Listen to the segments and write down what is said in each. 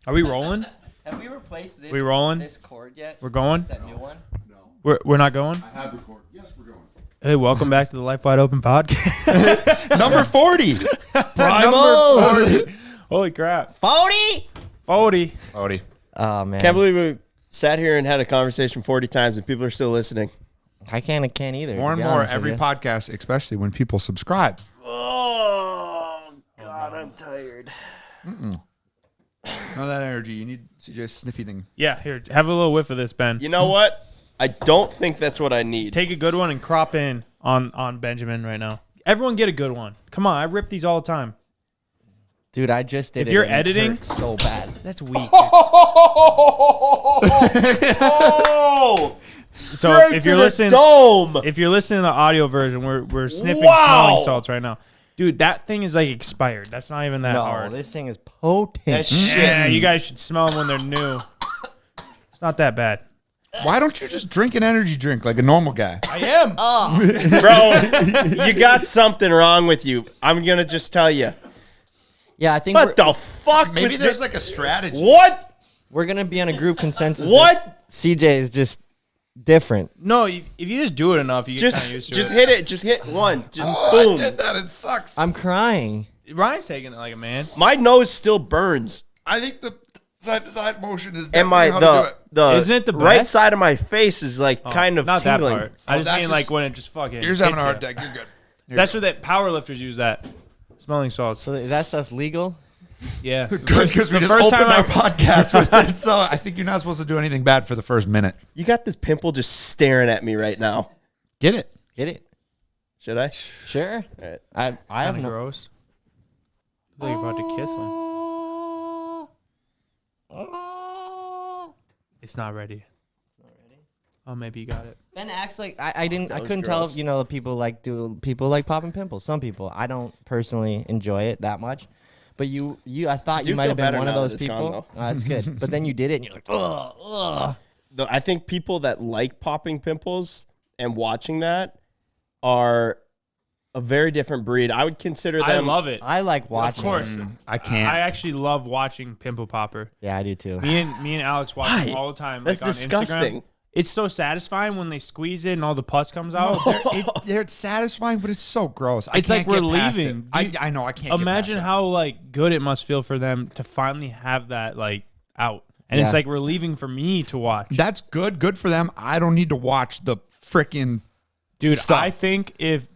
Are we rolling? Have we replaced this? We rolling? This cord yet? We're going? That new one? No. We're not going? I have the cord. Yes, we're going. Hey, welcome back to the Life Wide Open podcast. Number 40. Primals. Holy crap. 40? 40. Oh, man. Can't believe we sat here and had a conversation 40 times and people are still listening. I can't either. More and more every podcast, especially when people subscribe. Oh, God, I'm tired. None of that energy. You need CJ's sniffy thing. Yeah, here, have a little whiff of this, Ben. You know what? I don't think that's what I need. Take a good one and crop in on Benjamin right now. Everyone get a good one. Come on, I rip these all the time. Dude, I just did If it. you're and it editing- hurt so bad. That's weak. Oh! So Right if you're to the listening, dome. if you're listening to the audio version, we're sniffing Wow. smelling salts right now. Dude, that thing is like expired. That's not even that No, hard. this thing is potent. That shit. Yeah, you guys should smell them when they're new. It's not that bad. Why don't you just drink an energy drink like a normal guy? I am. Bro, you got something wrong with you. I'm going to just tell you. Yeah, I think What the fuck? Maybe was there's thi- like a strategy. What? we're going to be on a group consensus. What? CJ is just different. No, if you just do it enough, you get kind of used to Just it. hit it. Just hit one. Just Oh, I boom. did that. It sucks. I'm crying. Ryan's taking it like a man. My nose still burns. I think the side-to-side motion is And definitely how to do it. the Isn't it the right best? side of my face is like kind of Not tingling. that part. I Oh, just that's mean just- like when it just fucking. You're just having a hits hard ya. day. You're good. That's what that power lifters use. That smelling salts. So that stuff's legal? Yeah. Good, because we the just first opened time our podcast with it, so I think you're not supposed to do anything bad for the first minute. You got this pimple just staring at me right now. Get it? Get it? Should I? Sure. All right. I have Kind of no. gross. I think you're about to kiss him. It's not ready. Oh, maybe you got it. Ben acts like I didn't. I was couldn't tell gross. if people like popping pimples. Some people. I don't personally enjoy it that much. But I thought do you might feel have been better one of now those that it's gone, people. though. That's good. But then you did it, and you're like, ugh. I think people that like popping pimples and watching that are a very different breed. I would consider them. I love it. I like watching. Of course. it. I can't. I actually love watching Pimple Popper. Yeah, I do too. Me and Alex watch Why? them all the time. That's like on disgusting. Instagram. It's so satisfying when they squeeze it and all the pus comes out. They're satisfying, but it's so gross. It's like can't we're get past leaving. it. I know. I can't. Imagine get past how like good it must feel for them to finally have that like out. And it's Yeah. like relieving for me to watch. it. That's good. Good for them. I don't need to watch the freaking Dude, stuff. I think if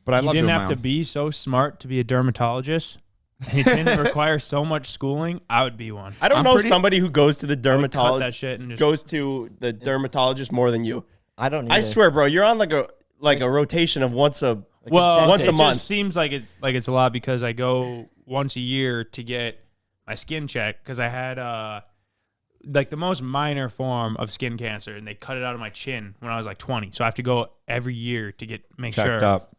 But I you love didn't doing have my to own. be so smart to be a dermatologist and it didn't require so much schooling, I would be one. I don't I'm know pretty- somebody who goes to the I would cut that dermatologist shit and just goes to the dermatologist more than you. I don't. I either. swear, bro, you're on like a rotation of once a well, once a it month. just seems like it's a lot because I go once a year to get my skin checked because I had like the most minor form of skin cancer and they cut it out of my chin when I was like 20. So I have to go every year to make checked sure up.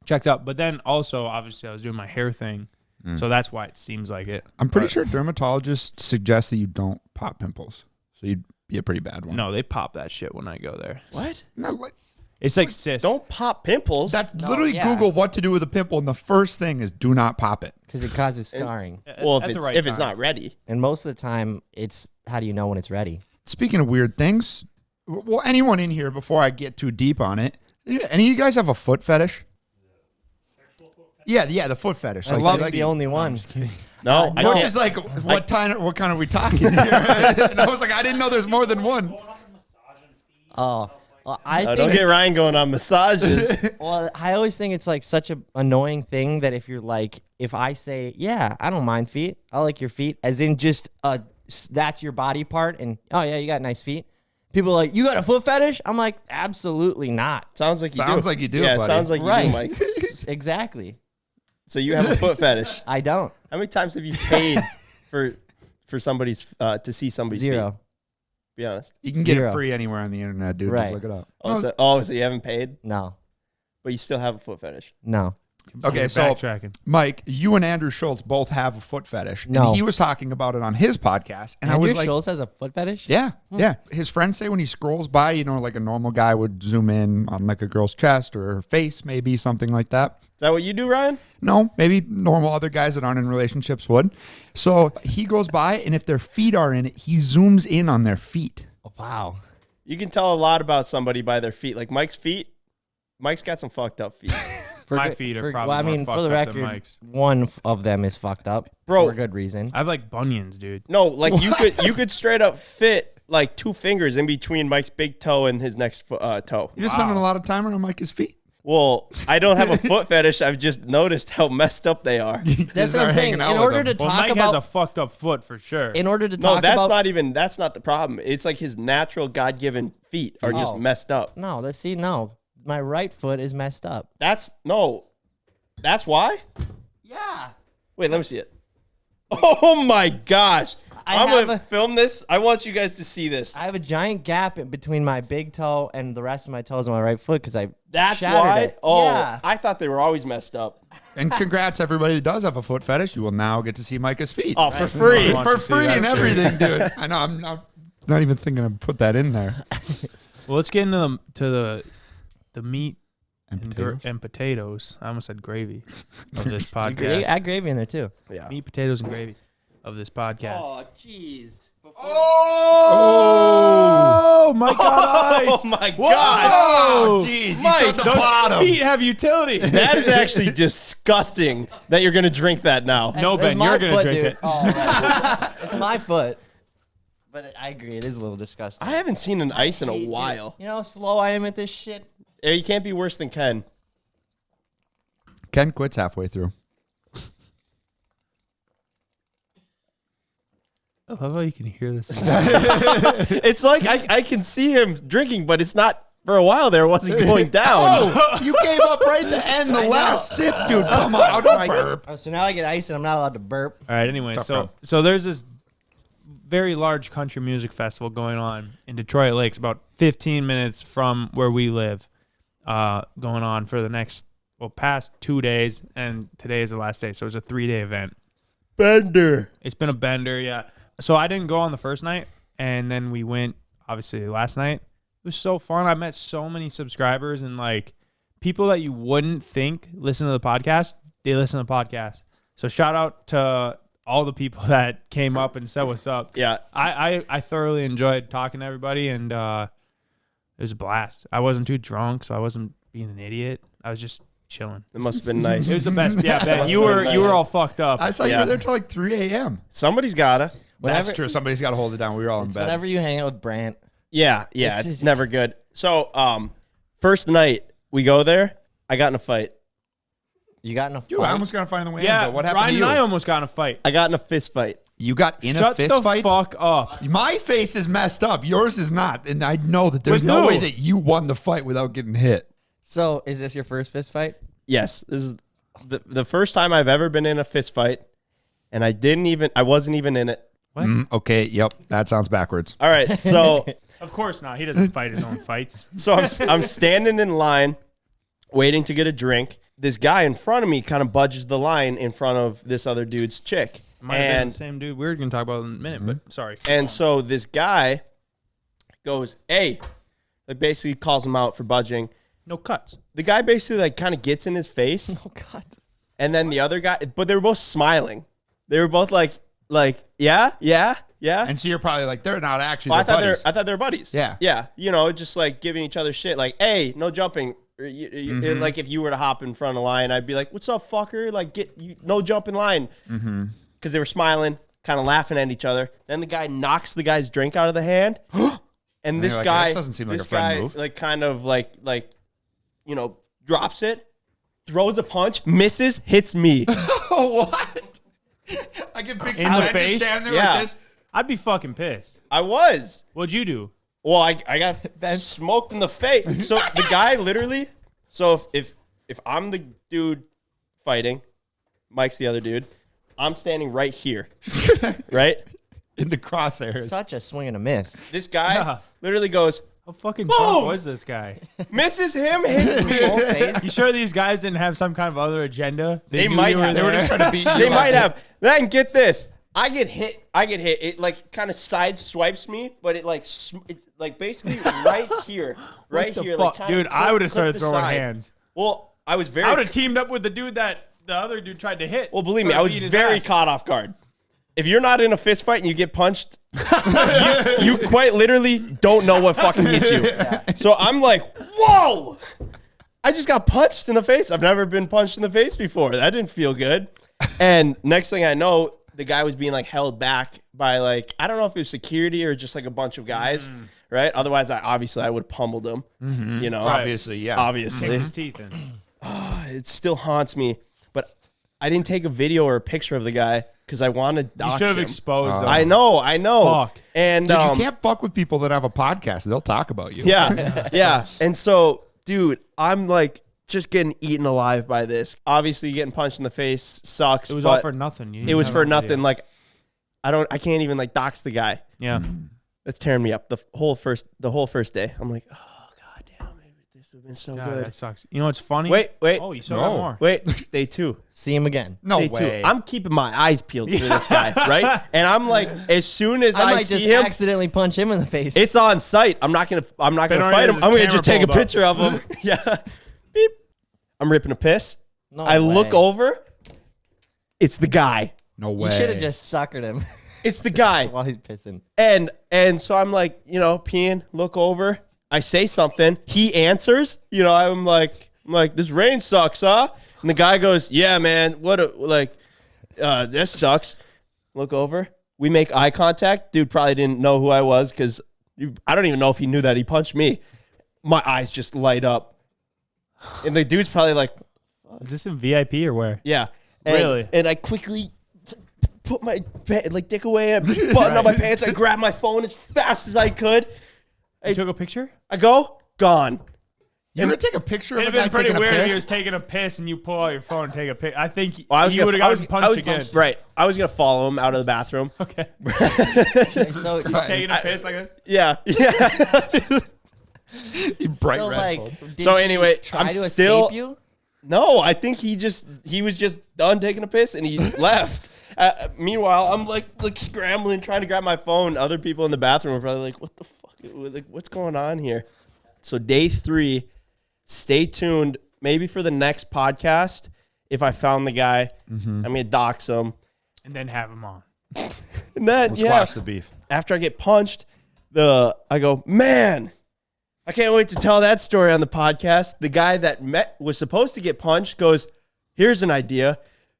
checked up. But then also obviously I was doing my hair thing, so that's why it seems like it. I'm pretty But sure dermatologists suggest that you don't pop pimples, so you'd be a pretty bad one. no, they pop that shit when I go there. what? No, like, It's like cysts. Don't pop pimples. that's No, literally yeah. Google what to do with a pimple, and the first thing is do not pop it. because it causes scarring. well, At if the it's right if it's time. not ready. And most of the time, it's how do you know when it's ready? Speaking of weird things, well, anyone in here before I get too deep on it, any of you guys have a foot fetish? Yeah, the foot fetish. I Like, love like- the only one. No, I no. Which can't. is like, what kind are we talking here? And I was like, I didn't know there's more than one. Oh, well, I Don't think. get Ryan going on massages. Well, I always think it's like such an annoying thing that if you're like, if I say, yeah, I don't mind feet, I like your feet, as in just that's your body part, and oh yeah, you got nice feet. People are like, you got a foot fetish? I'm like, absolutely not. Sounds like you do. Sounds like you do, Yeah, it buddy. sounds like you Right. do, Mike. Exactly. So you have a foot fetish. I don't. How many times have you paid for somebody's to see somebody's feet? Zero. Be honest. You can get Zero. it free anywhere on the internet, dude. Right. Just look it up. Oh, so you haven't paid, No. but you still have a foot fetish. No. Okay, You're so backtracking. Mike, you and Andrew Schultz both have a foot fetish. No. And he was talking about it on his podcast. And I Andrew was like, Schultz has a foot fetish? yeah. His friends say when he scrolls by, like a normal guy would zoom in on like a girl's chest or her face, maybe something like that. Is that what you do, Ryan? No, maybe normal other guys that aren't in relationships would. So he goes by, and if their feet are in it, he zooms in on their feet. Oh, wow. You can tell a lot about somebody by their feet. Like Mike's feet. Mike's got some fucked up feet. My feet are probably more for fucked the up than record, Mike's. one of them is fucked up. Bro. For good reason. I have like bunions, dude. No, like you could straight up fit like 2 fingers in between Mike's big toe and his next toe. You're just spending a lot of time on Mike's feet. Well, I don't have a foot fetish. I've just noticed how messed up they are. That's what I'm saying. In order to Well, talk Mike about... has a fucked up foot for sure. in order to No, talk that's about... that's not the problem. It's like his natural God-given feet are just Oh. messed up. No, no. My right foot is messed up. That's why? Yeah. Wait, let me see it. Oh my gosh. I'm have going to film this. I want you guys to see this. I have a giant gap in between my big toe and the rest of my toes on my right foot because I That's shattered why? it. Oh, Yeah. I thought they were always messed up. And congrats, everybody that does have a foot fetish. You will now get to see Micah's feet. Oh, for free. wants For to see free that and shit. everything, dude. I know. I'm not even thinking to put that in there. Well, let's get into the meat And and, potatoes? and potatoes. I almost said gravy of this Add podcast. gravy in there too. Yeah. Meat, potatoes, and gravy of this podcast. jeez. Oh my God! Oh my God. Oh, jeez. You Mike, shut the Those bottom. feet have utility. That is actually disgusting that you're going to drink that now. No, Ben, my you're gonna foot, drink dude. it. Oh, right. It's my foot. But I agree, it is a little disgusting. I haven't seen an ice in a Dude, while. You know how slow I am at this shit? Yeah, you can't be worse than Ken. Ken quits halfway through. I love how you can hear this. It's like I can see him drinking, but it's not for a while there. It wasn't going down. You gave up right at the end, the last sip, dude. Come on, don't burp. Oh, so now I get ice and I'm not allowed to burp. All right. Anyway, Tough so crowd. so there's this very large country music festival going on in Detroit Lakes, about 15 minutes from where we live, going on for the past 2 days, and today is the last day, so it's a 3-day event. Bender. It's been a bender, yeah. So I didn't go on the first night, and then we went, obviously, last night. It was so fun. I met so many subscribers and, like, people that you wouldn't think listen to the podcast. They listen to the podcast. So shout out to all the people that came up and said what's up. Yeah. I thoroughly enjoyed talking to everybody, and it was a blast. I wasn't too drunk, so I wasn't being an idiot. I was just chilling. It must have been nice. It was the best. Yeah, Ben, Must you have been were nice. all fucked up. I saw you Yeah. were there till like 3 a.m. Somebody's gotta. That's true. Somebody's got to hold it down. We were all in bed. Whenever you hang out with Brant. Yeah, It's it's never good. So, first night we go there, I got in a fight. You got in a Dude, fight? I almost got to find the way Yeah, in, but what happened Ryan to you? and I almost got in a fight. I got in a fist fight. You got in a Shut fist the fight? fuck up. My face is messed up. Yours is not. And I know that there's With no who? way that you won the fight without getting hit. So, is this your first fist fight? Yes, this is the first time I've ever been in a fist fight, and I wasn't even in it. What? Okay, yep. That sounds backwards. All right, so Of course not. He doesn't fight his own fights. I'm standing in line, waiting to get a drink. This guy in front of me kind of budges the line in front of this other dude's chick, Might have been and the same dude we were going to talk about in a minute, but sorry. and so this guy goes, "Hey," like basically calls him out for budging. No cuts. The guy basically like kind of gets in his face, Oh, God. and then the other guy, but they were both smiling. They were both like yeah. And so you're probably like, they're not actually Well, I their thought buddies. I thought they were buddies. Yeah. Yeah. You know, just like giving each other shit. Like, hey, no jumping. Or like if you were to hop in front of the line, I'd be like, "What's up, fucker?" Like, no jump in line. Because they were smiling, kind of laughing at each other. Then the guy knocks the guy's drink out of the hand, and this you're like, guy, "This doesn't seem like this a friend guy, move." like kind of like drops it, throws a punch, misses, hits me. Oh, what? I can picture In the Brent just face? standing there Yeah. like this. I'd be fucking pissed. I was. What'd you do? Well, I got smoked in the face. So the guy literally. So if I'm the dude fighting, Mike's the other dude. I'm standing right here, right? In the crosshairs. Such a swing and a miss. This guy Yeah. literally goes, How fucking Boom! drunk was this guy? Misses him, hits me. You sure these guys didn't have some kind of other agenda? They knew might you were have. They were there? just trying to beat you. They up. might have. Then get this. I get hit. It like kind of side swipes me, but it like basically right here, right the here. fuck? Like Dude, I would have started clipped the throwing side. hands. Well, I was very. I would have teamed up with the dude that the other dude tried to hit. Well, believe me, I Started was beating his very ass. caught off guard. If you're not in a fist fight and you get punched, you quite literally don't know what fucking hit you. So I'm like, whoa! I just got punched in the face. I've never been punched in the face before. That didn't feel good. And next thing I know, the guy was being like held back by like, I don't know if it was security or just like a bunch of guys, right? Otherwise, I would have pummeled him. You know, Obviously, yeah. obviously. Kicked his teeth in. It still haunts me. But I didn't take a video or a picture of the guy because I wanted to You dox should have him. exposed him. I know. Fuck. And Dude, you can't fuck with people that have a podcast. They'll talk about you. yeah. And so, dude, I'm like just getting eaten alive by this. Obviously, getting punched in the face sucks. It was but all for nothing. You It was didn't for have a video. nothing. Like, I can't even like dox the guy. Yeah. That's tearing me up. The whole first day. I'm like, oh god damn, this would have been so God, good. that sucks. You know what's funny? Wait. Oh, you still No. got more. Wait, day 2. See him again. No Day way. 2. I'm keeping my eyes peeled for this guy, right? And I'm like, as soon as I I might see just him, accidentally punch him in the face. it's on site. I'm not gonna Ben fight already him. has I'm his gonna just take camera a pulled up. picture of him. Yeah. Beep. I'm ripping a piss. No I look way. over. It's the guy. No You way. should have just suckered him It's the guy. while he's pissing. And so I'm like, peeing, look over. I say something. He answers. I'm like, this rain sucks, huh? And the guy goes, yeah, man. This sucks. Look over. We make eye contact. Dude probably didn't know who I was because I don't even know if he knew that he punched me. My eyes just light up. And the dude's probably like, Is this in VIP or where? yeah. Really? And I quickly put my dick away and button up my pants. I grabbed my phone as fast as I could. You took a picture? I go, gone. You gonna take a picture of It'd a have guy been pretty taking a weird if he piss? was taking a piss and you pull out your phone and take a pic. I think you Well, would have gotten punched again. Right. I was going to follow him out of the bathroom. Okay. So, Taking a piss like that. Yeah. Bright so red like, phone. did So he anyway, try I'm to still- escape you? No, I think he was just done taking a piss and he left. Meanwhile, I'm like scrambling, trying to grab my phone. Other people in the bathroom are probably like, what the fuck? Like, what's going on here? So day 3, stay tuned. Maybe for the next podcast, if I found the guy, I'm going to dox him. And then have him on. And then, We'll yeah, squash the beef. after I get punched, I go, man, I can't wait to tell that story on the podcast. The guy that was supposed to get punched goes, here's an idea.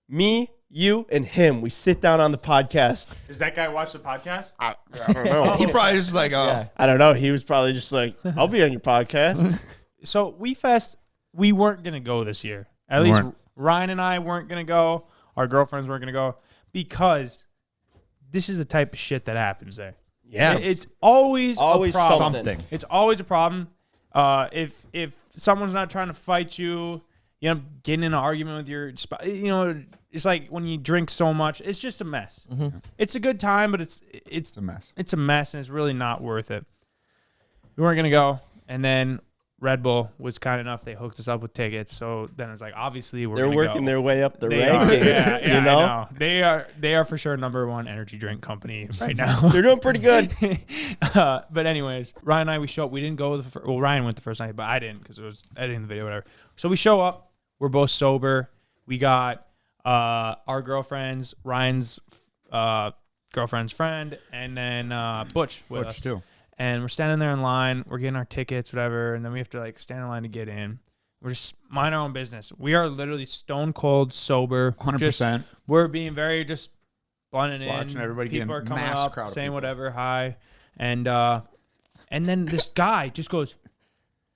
Me, you, and him. We sit down on the podcast. Does that guy watch the podcast? I don't know. He probably just like, oh, I don't know. He was probably just like, I'll be on your podcast. So we weren't going to go this year. At least weren't. Ryan and I weren't going to go. Our girlfriends weren't going to go because this is the type of shit that happens there. Yeah. It's always a problem. something. It's always a problem. If someone's not trying to fight you, getting in an argument with your spouse, it's like when you drink so much, it's just a mess. Mm-hmm. It's a good time, but it's a mess. It's a mess, and it's really not worth it. We weren't gonna go, and then Red Bull was kind enough. They hooked us up with tickets, so then it's like obviously They're gonna working go. their way up the They are, rankings. yeah, you know? I know. They are for sure #1 energy drink company right now. They're doing pretty good. But anyways, Ryan and I, we show up. We didn't go. Ryan went the first night, but I didn't because it was editing the video, whatever. So we show up. We're both sober. We got our girlfriends, Ryan's girlfriend's friend, and then Butch with us. too. And we're standing there in line. We're getting our tickets, whatever, and then we have to stand in line to get in. We're just mind our own business. We are literally stone cold sober. 100%. We're being very just blending in. Watching everybody People getting are coming mass up, crowd of saying people. whatever, hi, and then this guy just goes,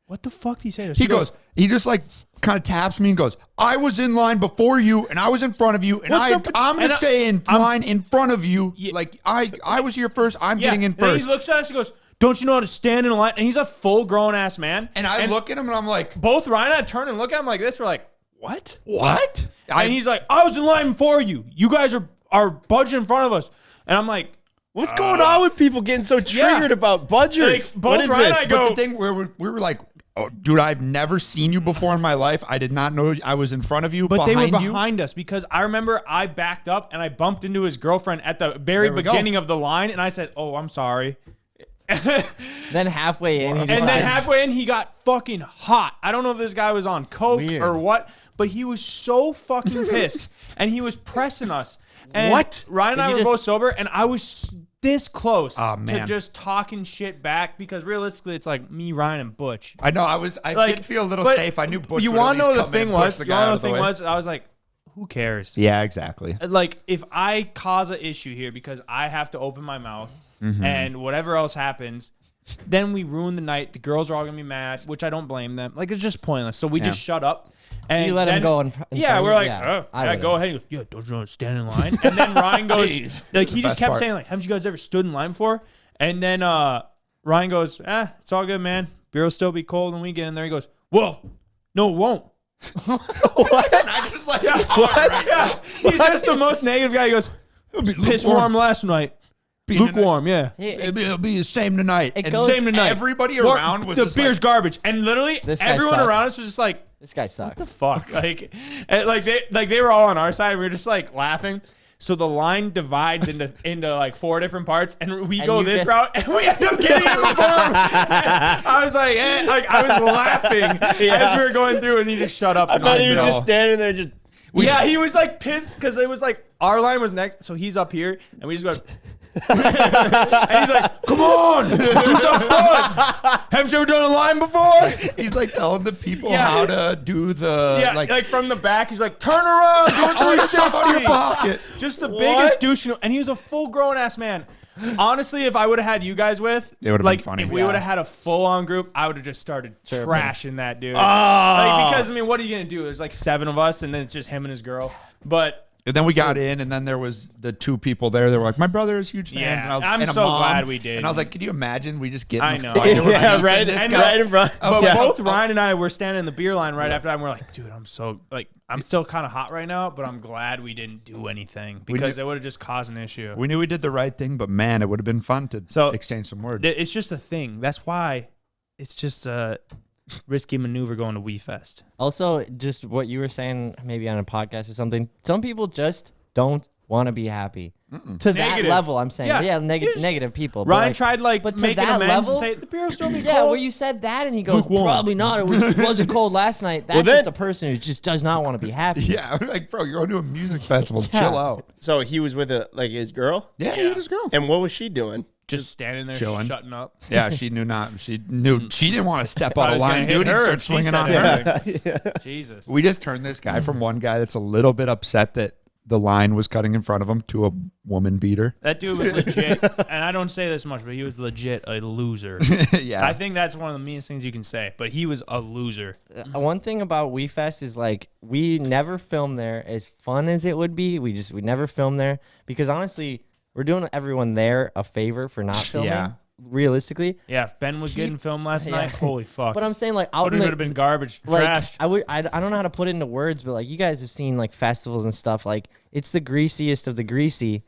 "What the fuck did he say to us?" He just like kind of taps me and goes, I was in line before you and I was in front of you and I'm going to stay in line in front of you. Yeah. Like I was here first. I'm Yeah. getting in And then first. he looks at us and goes, "Don't you know how to stand in a line?" And he's a full grown ass man. And I look at him and I'm like, both Ryan and I turn and look at him like this. We're like, "What?" what? And he's like, "I was in line before you. You guys are budging in front of us." And I'm like, What's going on with people getting so triggered about budgers? Like, What both is Ryan and this? I go- But the thing where we were like, oh, dude, I've never seen you before in my life. I did not know I was in front of you. But they were behind you. behind us because I remember I backed up and I bumped into his girlfriend at the very There we go. beginning of the line, and I said, "Oh, I'm sorry." Then halfway in, he And just then like, halfway in, he got fucking hot. I don't know if this guy was on coke Weird. or what, but he was so fucking pissed, and he was pressing us. And What? Ryan and Did I you were just- both sober, and I was this close Oh, to man. just talking shit back because realistically, it's like me, Ryan, and Butch. I know. I Like, did feel a little but safe. I knew Butch You would want at to know least the come in thing and push was? the You guy want to know out of the the thing way. was? I was like, who cares? Yeah, exactly. Like, if I cause an issue here because I have to open my mouth and whatever else happens, then we ruin the night. The girls are all gonna be mad, which I don't blame them. Like, it's just pointless. So we just shut up. And You let him then- go in yeah, front of we're you? like, Yeah, oh, I yeah, would've. go ahead. He goes, yeah, don't you want to stand in line? And then Ryan goes, like, he just best kept part. saying, like, haven't you guys ever stood in line before? And then Ryan goes, it's all good, man. Beer will still be cold when we get in there. He goes, well, no, it won't. I just like, What? Yeah. He's just the most negative guy. He goes, piss warm last night. Lukewarm, yeah. It'll be the same tonight. It And goes- Same tonight. Everybody Well, around was the just beer's like, garbage, and literally This guy everyone sucks. around us was just like, This guy sucks. "Fuck!" Like they were all on our side. We were just like laughing. So the line divides into like 4 different parts, and we go you this get- route, and we end up getting in before him. I was like, like I was laughing as we were going through, and he just shut up. I thought he was know. just standing there, just. Yeah, he was like pissed because it was like our line was next, so he's up here, and we just go. And he's like, "Come on, do some fun. Haven't you ever done a line before?" he's like telling the people Yeah. how to do the Yeah, like from the back, he's like, "Turn around, do a oh, stuff out of your 360." pocket. Just the What? biggest douche, and he was a full grown ass man. Honestly, if I would have had you guys with, It would've been like, funny. if we Yeah. would have had a full on group, I would have just started trashing that dude. Oh. Like, because I mean, what are you gonna do? There's like 7 of us, and then it's just him and his girl. But And then we got in, and then there was the 2 people there. They were like, "My brother is huge fans." Yeah, and I was, I'm and a so mom. glad we did. And I was like, "Can you imagine? We just get in I the know. fight over Yeah, beef right. and this And guy." Right in front. But Yeah. both Ryan and I were standing in the beer line right after that, and we're like, dude, I'm still kind of hot right now, but I'm glad we didn't do anything because it would have just caused an issue. We knew we did the right thing, but man, it would have been fun to exchange some words. It's just a thing. That's why it's just a risky maneuver going to WeFest. Also, just what you were saying, maybe on a podcast or something. Some people just don't want to be happy. To that Negative. level, I'm saying. Yeah. Yeah, You negative just- negative people. Ryan but tried but to making that amends level, and say the beer will still be yeah, cold. where you said that, and he goes, Lukewarm. probably not. It wasn't cold last night. That's then- just a person who just does not want to be happy. Yeah, I'm like, bro, you're going to a music festival. Yeah. Chill out. So he was with his girl, Yeah, he just go. and what was she doing? just standing there chilling. shutting up. Yeah, she knew not. She knew she didn't want to step I out of was gonna line, hit dude. He her started if she swinging said on her. anything. Jesus. We just turned this guy from one guy that's a little bit upset that the line was cutting in front of him to a woman beater. That dude was legit, and I don't say this much, but he was legit a loser. Yeah. I think that's one of the meanest things you can say, but he was a loser. One thing about WeFest is like we never film there. As fun as it would be, we never film there because honestly, we're doing everyone there a favor for not filming. Yeah. Realistically, Yeah, if Ben was getting filmed last night, holy fuck. but I'm saying like out Footage in would the, have been garbage, like trashed. I don't know how to put it into words, but like you guys have seen like festivals and stuff. Like it's the greasiest of the greasy.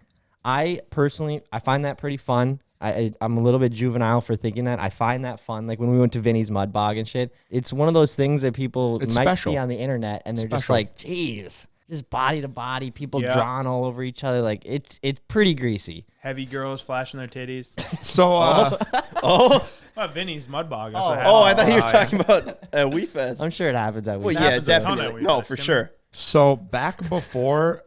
I personally find that pretty fun. I'm a little bit juvenile for thinking that. I find that fun. Like when we went to Vinnies Mud Bog and shit. It's one of those things that people It's might special. see on the internet and they're just Special. like, geez, just body to body, people Yeah. drawn all over each other. Like it's pretty greasy. Heavy girls flashing their titties. So Oh, Well, Vinny's Mud Bog. That's what oh, happened. I thought you were yeah. talking about WeFest. I'm sure it happens at Well, WeFest. yeah, happens a ton definitely. at No, WeFest, for Tim. sure. So back before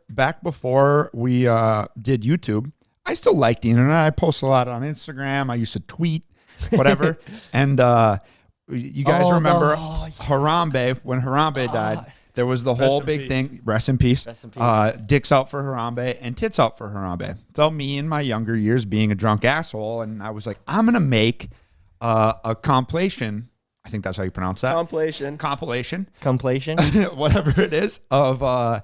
we did YouTube, I still liked the internet. I post a lot on Instagram. I used to tweet, whatever. And you guys Oh, remember oh, yeah. Harambe, when Harambe died, there was the whole in big peace. thing. Rest in peace. Rest in peace. Dicks out for Harambe and tits out for Harambe. So me in my younger years being a drunk asshole, and I was like, I'm going to make a compilation. I think that's how you pronounce that. Compilation. Completion. Whatever it is, of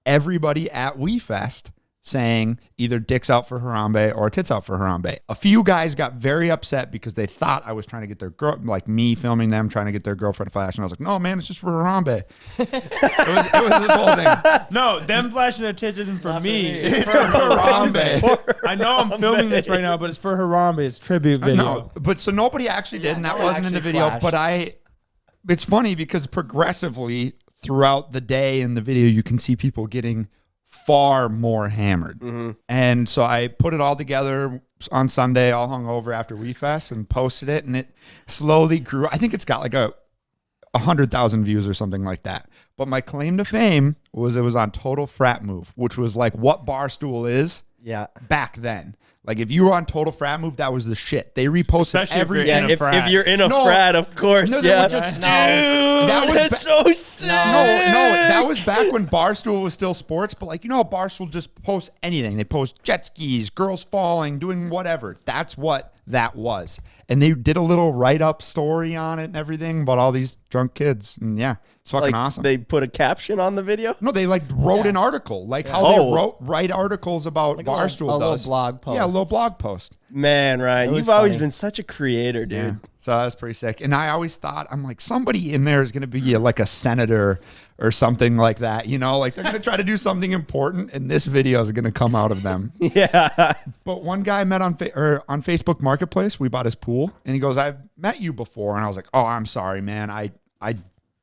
everybody at WeFest saying either dicks out for Harambe or tits out for Harambe. A few guys got very upset because they thought I was trying to get their girl, like me filming them trying to get their girlfriend flash, and I was like, no, man, it's just for Harambe. it was this whole thing. No, them flashing their tits isn't for me. It's for Harambe. I know I'm filming this right now, but it's for Harambe. It's tribute video. No, but so nobody actually did, and that no one wasn't in the actually video. flashed. But it's funny because progressively throughout the day in the video, you can see people getting far more hammered. And so I put it all together on Sunday, all hungover after WeFest, and posted it, and it slowly grew. I think it's got like 100,000 views or something like that. But my claim to fame was it was on Total Frat Move, which was like what Barstool is back then. Like if you were on Total Frat Move, that was the shit. They reposted Especially if you're everything. in a frat. If you're in a No. frat, of course. No, they Yeah. were just- Dude, that was that's so sick. No, that was back when Barstool was still sports. But like, you know, how Barstool just posts anything. They post jet skis, girls falling, doing whatever. That's what that was. And they did a little write-up story on it and everything about all these drunk kids. And yeah, it's fucking Like, awesome. they put a caption on the video. No, they like wrote an article, like how they write articles about Like a little- Barstool a little does. blog post. Yeah, a little blog post. Man, Ryan, was you've always funny. been such a creator, dude. Yeah. So that was pretty sick. And I always thought, I'm like, somebody in there is going to be like a senator or something like that. You know, like they're going to try to do something important, and this video is going to come out of them. Yeah. But one guy I met on Facebook Marketplace, we bought his pool, and he goes, I've met you before. And I was like, oh, I'm sorry, man. I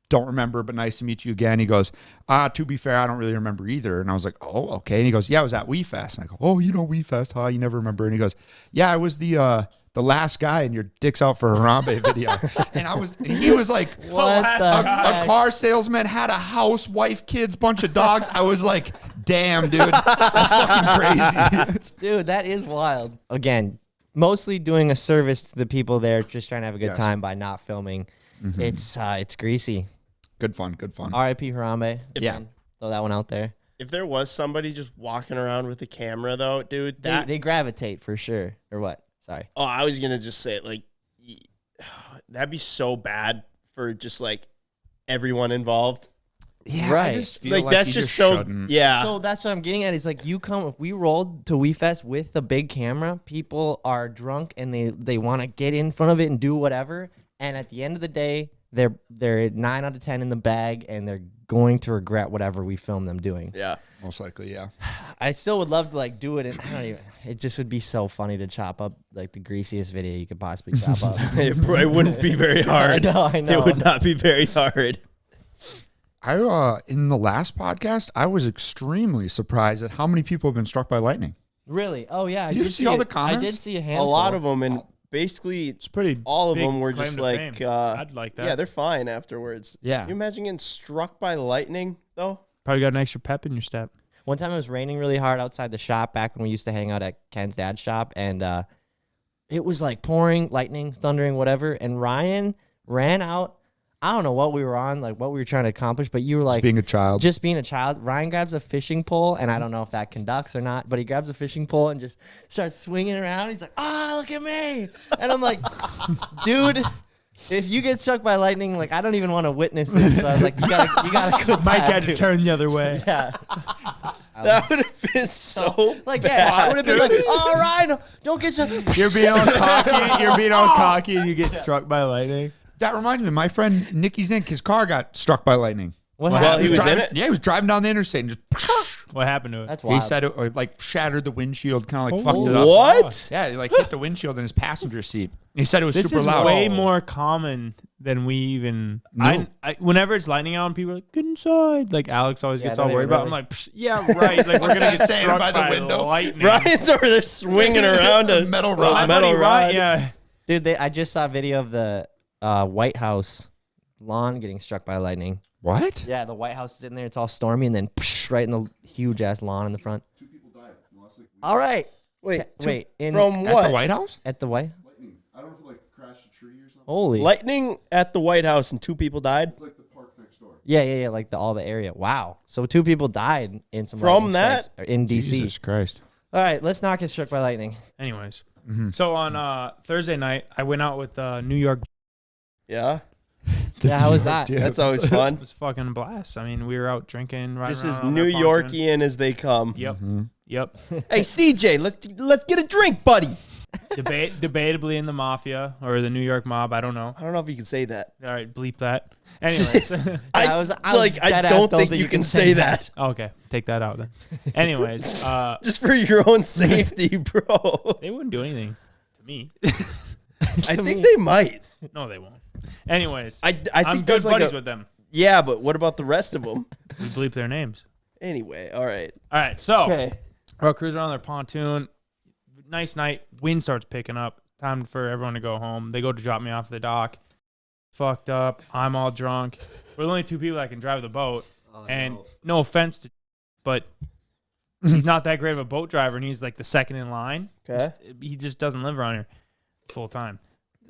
don't remember, but nice to meet you again. He goes, to be fair, I don't really remember either. And I was like, oh, okay. And he goes, yeah, I was at WeFest. And I go, oh, you know WeFest, huh? You never remember. And he goes, yeah, I was the last guy in your dicks out for Harambe video. And he was like, What the a car salesman, had a house, wife, kids, bunch of dogs. I was like, damn, dude, that's fucking crazy. Dude, that is wild. Again, mostly doing a service to the people there, just trying to have a good Yes. time by not filming. It's greasy. Good fun. R.I.P. Harambe. Yeah. Throw that one out there. If there was somebody just walking around with a camera, though, dude, that. They gravitate for sure. Or what? Sorry. Oh, I was gonna just say it, like, that'd be so bad for just like everyone involved. Yeah, Right. I just feel Like that's you just so. shouldn't. Yeah. So that's what I'm getting at. Is like if we rolled to WeFest with a big camera, people are drunk and they want to get in front of it and do whatever. And at the end of the day, they're 9 out of 10 in the bag, and they're going to regret whatever we film them doing. Yeah. Most likely, yeah. I still would love to like do it, and I don't even. It just would be so funny to chop up like the greasiest video you could possibly chop up. It wouldn't be very hard. I know. It would not be very hard. I in the last podcast, I was extremely surprised at how many people have been struck by lightning. Really? Oh yeah. Did you see all the comments? I did see a A handful. lot of them, and basically It's pretty. all of big them were claim just to like, fame. I'd like that. yeah, they're fine afterwards. Yeah. Can you imagine getting struck by lightning though? Probably got an extra pep in your step. One time it was raining really hard outside the shop back when we used to hang out at Ken's dad's shop, and it was like pouring, lightning, thundering, whatever. And Ryan ran out. I don't know what we were on, like what we were trying to accomplish, but you were like Being a child. just being a child. Ryan grabs a fishing pole, and I don't know if that conducts or not, but he grabs a fishing pole and just starts swinging around. He's like, "Ah, look at me!" And I'm like, "Dude, if you get struck by lightning, like I don't even want to witness this." So I was like, "You gotta quit Mike that, had to dude." turn the other way. Yeah. That would have been so Like, bad. yeah, I would have been like, "Oh, Ryan, don't get struck." You're being all cocky. You're being all cocky, and you get struck by lightning. That reminds me, my friend Nicky Zink, his car got struck by lightning. What Well, happened? he was driving, in it? Yeah, he was driving down the interstate and just. What happened to it? That's He wild. said it like shattered the windshield, kind of like Oh, fucked it up. What? Yeah, he like hit the windshield in his passenger seat. He said it was This super is loud. way more common than we even. No. I whenever it's lightning out and people are like, "Get inside," like Alex always Yeah, gets don't all even worried about. really. I'm like, "Psh, yeah, right. Like we're gonna get Saying struck by the by window. lightning. Ryan's over there swinging around a Metal those rod. metal Buddy, rod. right? Yeah. Dude, I just saw a video of the White House lawn getting struck by lightning. What? Yeah, the White House is in there. It's all stormy, and then right in the huge ass lawn in the front. 2 people died. All right. Wait, Wait. from At what? the White House? At the White? I don't know if it like crashed a tree or something. Holy. Lightning at the White House and 2 people died It's like the park next door. Yeah, like all the area. Wow. So 2 people died in some From lightning that? strikes in DC. Jesus Christ. All right, let's not get struck by lightning. Anyways, so on Thursday night, I went out with New York. Yeah. Yeah, how was that? That's always fun. It was fucking a blast. I mean, we were out drinking, riding Just around as on New that pontoon. Yorkian as they come. Yep. Yep. Hey, CJ, let's get a drink, buddy. Debatably in the mafia or the New York mob. I don't know. I don't know if you can say that. All right, bleep that. Anyways. I don't think you can say that. Okay, take that out then. Anyways, Just for your own safety, bro. they wouldn't do anything to me. I think they might. No, they won't. Anyways, I think I'm good that's like buddies with them. Yeah, but what about the rest of them? We bleep their names. Anyway, all right. All right, so Okay. we're cruising on their pontoon. Nice night. Wind starts picking up. Time for everyone to go home. They go to drop me off at the dock. Fucked up. I'm all drunk. We're the only two people that can drive the boat. And no offense to, but he's not that great of a boat driver, and he's like the second in line. Okay. He just doesn't live around here full time.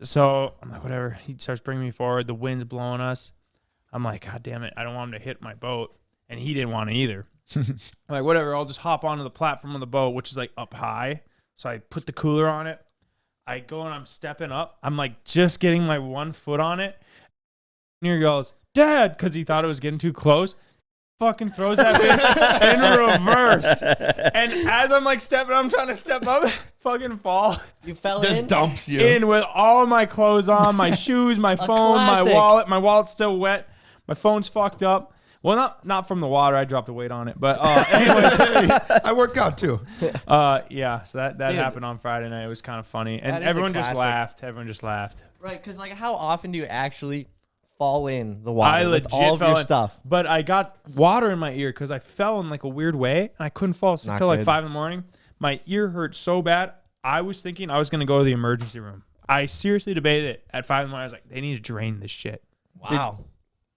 So I'm like, whatever. He starts bringing me forward. The wind's blowing us. I'm like, God damn it. I don't want him to hit my boat. And he didn't want to either. I'm like, whatever. I'll just hop onto the platform of the boat, which is like up high. So I put the cooler on it. I go and I'm stepping up. I'm like just getting my 1 foot on it. Near goes, Dad, because he thought it was getting too close. Fucking throws that bitch in reverse. And as I'm like stepping, I'm trying to step up, fucking fall You fell Just in. dumps you. in with all my clothes on, my shoes, my phone, my classic. wallet. My wallet's still wet. My phone's fucked up. Well, not from the water. I dropped a weight on it. But anyway, I work out too. yeah. So that Dude. happened on Friday night. It was kind of funny, That and is a everyone just classic. laughed. Everyone just laughed. Right, because like how often do you actually fall in the water I with legit all of fell your in, stuff? but I got water in my ear because I fell in like a weird way, and I couldn't fall Not until like good. 5 in the morning. My ear hurt so bad. I was thinking I was gonna go to the emergency room. I seriously debated it at 5 in the morning. I was like, they need to drain this shit. Wow.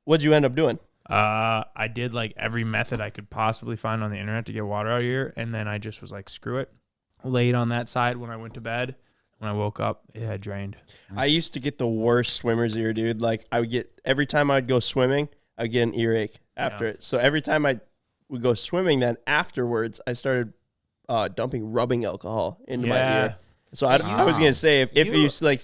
What'd you end up doing? I did like every method I could possibly find on the internet to get water out of here, and then I just was like, screw it. Laid on that side when I went to bed. When I woke up, it had drained. I used to get the worst swimmer's ear, dude. Like I would get every time I'd go swimming, I'd get an earache after it. So every time I would go swimming, then afterwards I started dumping rubbing alcohol into my ear. So I was gonna say if You- you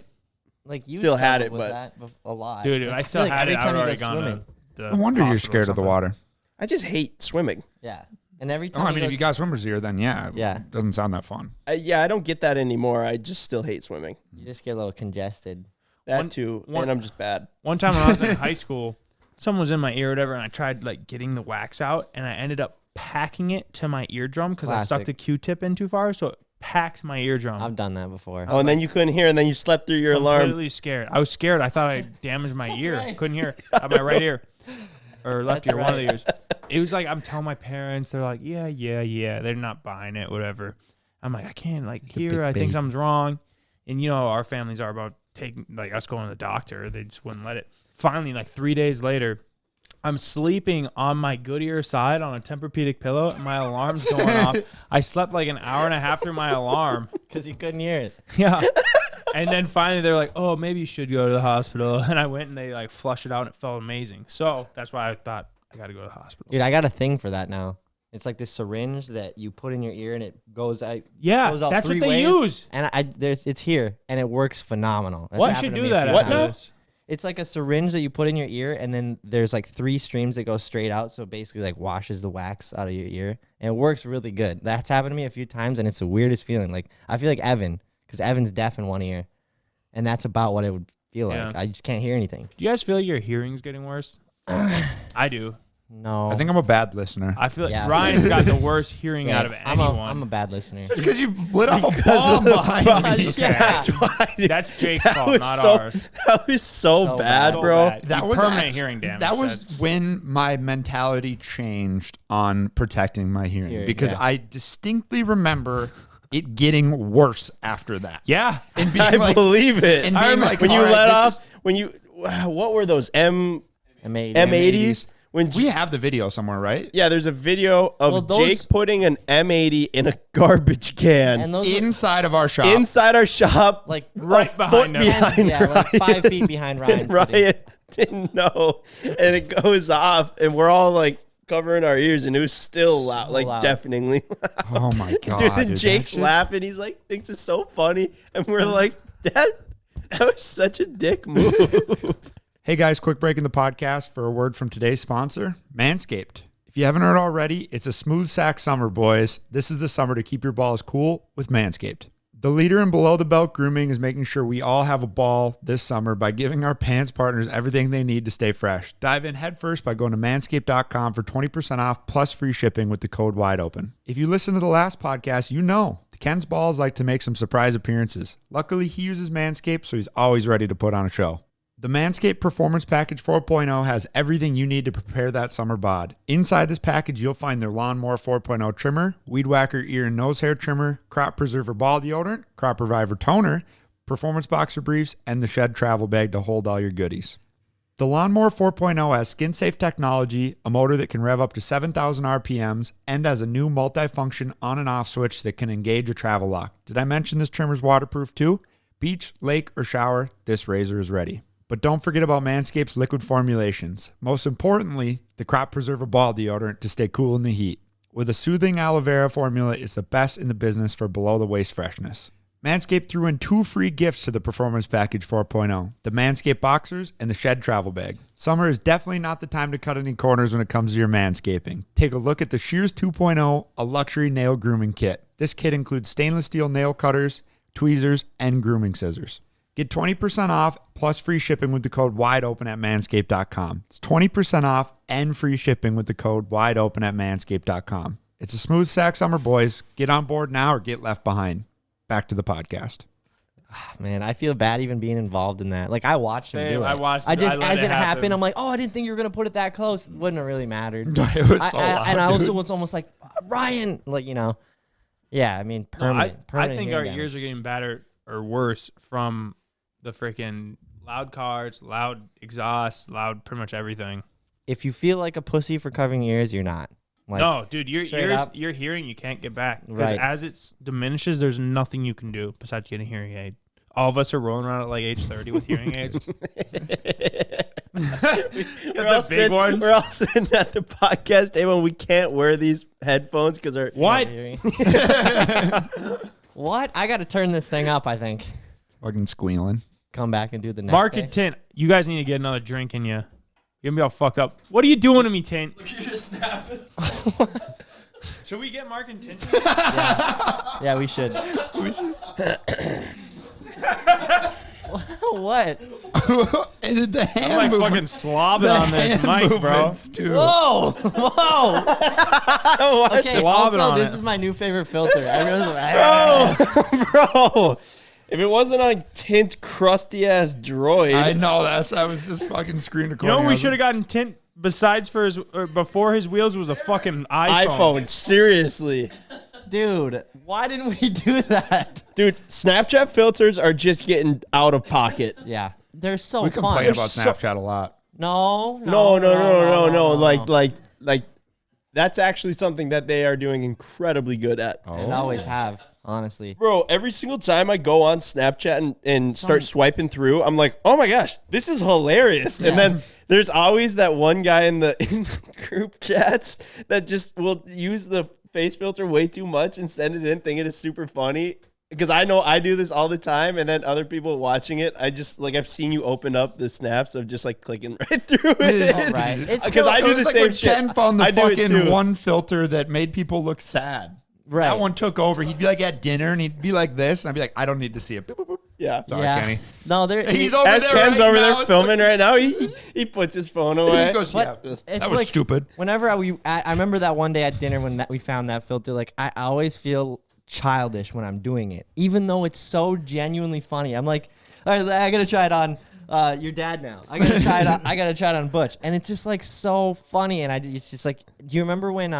Like you Still had struggled it, with but- that a lot. Dude, Like, I still feel like had every it. I time would you already go gone swimming. to the No wonder you're hospital or scared of the something. water. I just hate swimming. Yeah, and every Oh, time I mean, go if you got swimmer's ear, then yeah, Yeah. it doesn't sound that fun. Yeah, I don't get that anymore. I just still hate swimming. you just get a little congested. That One- too, one- and I'm just bad. One time when I was in high school, someone was in my ear or whatever, and I tried like getting the wax out, and I ended up packing it to my eardrum because I stuck Classic. the Q-tip in too far, so it packed my eardrum. I've done that before. Oh, and then you couldn't hear, and then you slept through your alarm. Completely scared. I was scared. I thought I damaged my ear. right. Couldn't hear. Out my right ear or left That's ear, one of the right. ears. It was like I'm telling my parents. They're like, yeah. They're not buying it, whatever. I'm like, I can't like hear. big I think baby. something's wrong. And you know, how our families are about taking like us going to the doctor. They just wouldn't let it. Finally, like 3 days later, I'm sleeping on my good ear side on a Tempur-Pedic pillow, and my alarm's going off. I slept like an hour and a half through my alarm. Because you couldn't hear it. Yeah. And then finally they're like, oh, maybe you should go to the hospital. And I went and they like flushed it out, and it felt amazing. So that's why I thought I got to go to the hospital. Dude, I got a thing for that now. It's like this syringe that you put in your ear and it goes out. Yeah, goes out that's what 3 they ways. use. And it's here and it works phenomenal. That's What? You happened should to do me a that. few What after now? this. It's like a syringe that you put in your ear, and then there's like 3 streams that go straight out. So it basically like washes the wax out of your ear, and it works really good. That's happened to me a few times, and it's the weirdest feeling. Like I feel like Evan, because Evan's deaf in one ear, and that's about what it would feel Yeah. like. I just can't hear anything. Do you guys feel like your hearing's getting worse? I do. No, I think I'm a bad listener. I feel like Yeah. Ryan's got the worst hearing out of I'm anyone. a bad listener. It's because you lit off a bomb behind me. Okay. That's why. That's Jake's That fault, was not so- ours. That was so So bad, So bro. bad. That was permanent act- hearing damage. That was That's- when my mentality changed on protecting my hearing, Hearing, because yeah. I distinctly remember it getting worse after that. yeah. And being I like, believe it. and I being remember like, when you all right, let this off, is- when you, what were those M80. M80s? When we have the video somewhere, right? yeah, there's a video of Well, those- Jake putting an M80 in a garbage can And those Inside of our shop. inside our shop, like Right a behind foot him. behind yeah, like Ryan. 5 feet behind Ryan. And Ryan didn't know, and it goes off, and we're all like covering our ears, and it was still loud, like loud. deafeningly loud. Oh my god. Dude, and dude, Jake's that shit- laughing. He's like, thinks it's so funny, and we're like, that was such a dick move. Hey guys, quick break in the podcast for a word from today's sponsor, Manscaped. If you haven't heard already, it's a smooth sack summer, boys. This is the summer to keep your balls cool with Manscaped. The leader in below-the-belt grooming is making sure we all have a ball this summer by giving our pants partners everything they need to stay fresh. Dive in headfirst by going to manscaped.com for 20% off plus free shipping with the code WIDEOPEN. If you listen to the last podcast, you know Ken's balls like to make some surprise appearances. Luckily, he uses Manscaped, so he's always ready to put on a show. The Manscaped Performance Package 4.0 has everything you need to prepare that summer bod. Inside this package, you'll find their Lawnmower 4.0 trimmer, Weed Whacker ear and nose hair trimmer, Crop Preserver ball deodorant, Crop Reviver toner, Performance Boxer briefs, and the Shed travel bag to hold all your goodies. The Lawnmower 4.0 has skin-safe technology, a motor that can rev up to 7,000 RPMs, and has a new multi-function on and off switch that can engage a travel lock. Did I mention this trimmer's waterproof too? Beach, lake, or shower, this razor is ready. But don't forget about Manscaped's liquid formulations. Most importantly, the Crop Preserver ball deodorant to stay cool in the heat. With a soothing aloe vera formula, it's the best in the business for below-the-waist freshness. Manscaped threw in 2 free gifts to the Performance Package 4.0, the Manscaped Boxers and the Shed Travel Bag. Summer is definitely not the time to cut any corners when it comes to your manscaping. Take a look at the Shears 2.0, a luxury nail grooming kit. This kit includes stainless steel nail cutters, tweezers, and grooming scissors. Get 20% off plus free shipping with the code WIDEOPEN at manscaped.com. It's 20% off and free shipping with the code WIDEOPEN at manscaped.com. It's a smooth sack summer, boys. Get on board now or get left behind. Back to the podcast. Man, I feel bad even being involved in that. Like, I watched him do it. I watched I just, I let as it happened, happen. I'm like, oh, I didn't think you were going to put it that close. Wouldn't have really mattered. It was so loud, and I also dude. was almost like, Ryan, like, you know. Yeah, I mean, permanent. I think our hand ears damage. are getting better or worse from the freaking loud cars, loud exhaust, loud pretty much everything. If you feel like a pussy for covering your ears, you're not. Like, No, dude, your straight ears, up. your hearing, you can't get back. Because Right. as it diminishes, there's nothing you can do besides getting a hearing aid. All of us are rolling around at like age 30 with hearing aids. We're all sitting at the podcast table and we can't wear these headphones because our What? What? I got to turn this thing up, I think. Fucking squealing. Come back and do the next Mark day. and Tint, you guys need to get another drink in you. You're going to be all fucked up. What are you doing to me, Tint? Look, you're just snapping. Should we get Mark and Tint? Yeah, we should. What? And the hand I'm like movement- fucking slobbing on this hand mic, bro. movements, too. Whoa! Whoa! Okay, Slobbing also, on this it. is my new favorite filter. I really, bro. If it wasn't on Tint's crusty ass droid, I know, I was just fucking screen You recording. know what I we was should have gotten Tint besides for his or before his wheels was a fucking iPhone, seriously. dude, why didn't we do that? Dude, Snapchat filters are just getting out of pocket. Yeah, they're so We fun. complain about so- Snapchat a lot. No. No. Like that's actually something that they are doing incredibly good at. And always have, honestly. Bro, every single time I go on Snapchat and start swiping through, I'm like, oh my gosh, this is hilarious. And then there's always that one guy in the group chats that just will use the face filter way too much and send it in thinking it's super funny. Because I know I do this all the time, and then other people watching it, I just, like, I've seen you open up the snaps of just, like, clicking right through it. Right. It's Because still- I It do was the like same when shit. Ken found the I do it fucking too. one filter that made people look sad. Right. That one took over. He'd be like at dinner and he'd be like this, and I'd be like, I don't need to see it. Boop, boop, boop. Yeah. Sorry, yeah. Kenny. No, there. He's over As there. Ken's right over now. there It's filming like- right now, he puts his phone away. He goes, yeah, But that it's was like- stupid. Whenever I remember that one day at dinner when we found that filter, like, I always feel childish when I'm doing it, even though it's so genuinely funny. I'm like, all right, I gotta try it on your dad now. I gotta try it on. I gotta try it on Butch, and it's just like so funny. And it's just like, do you remember when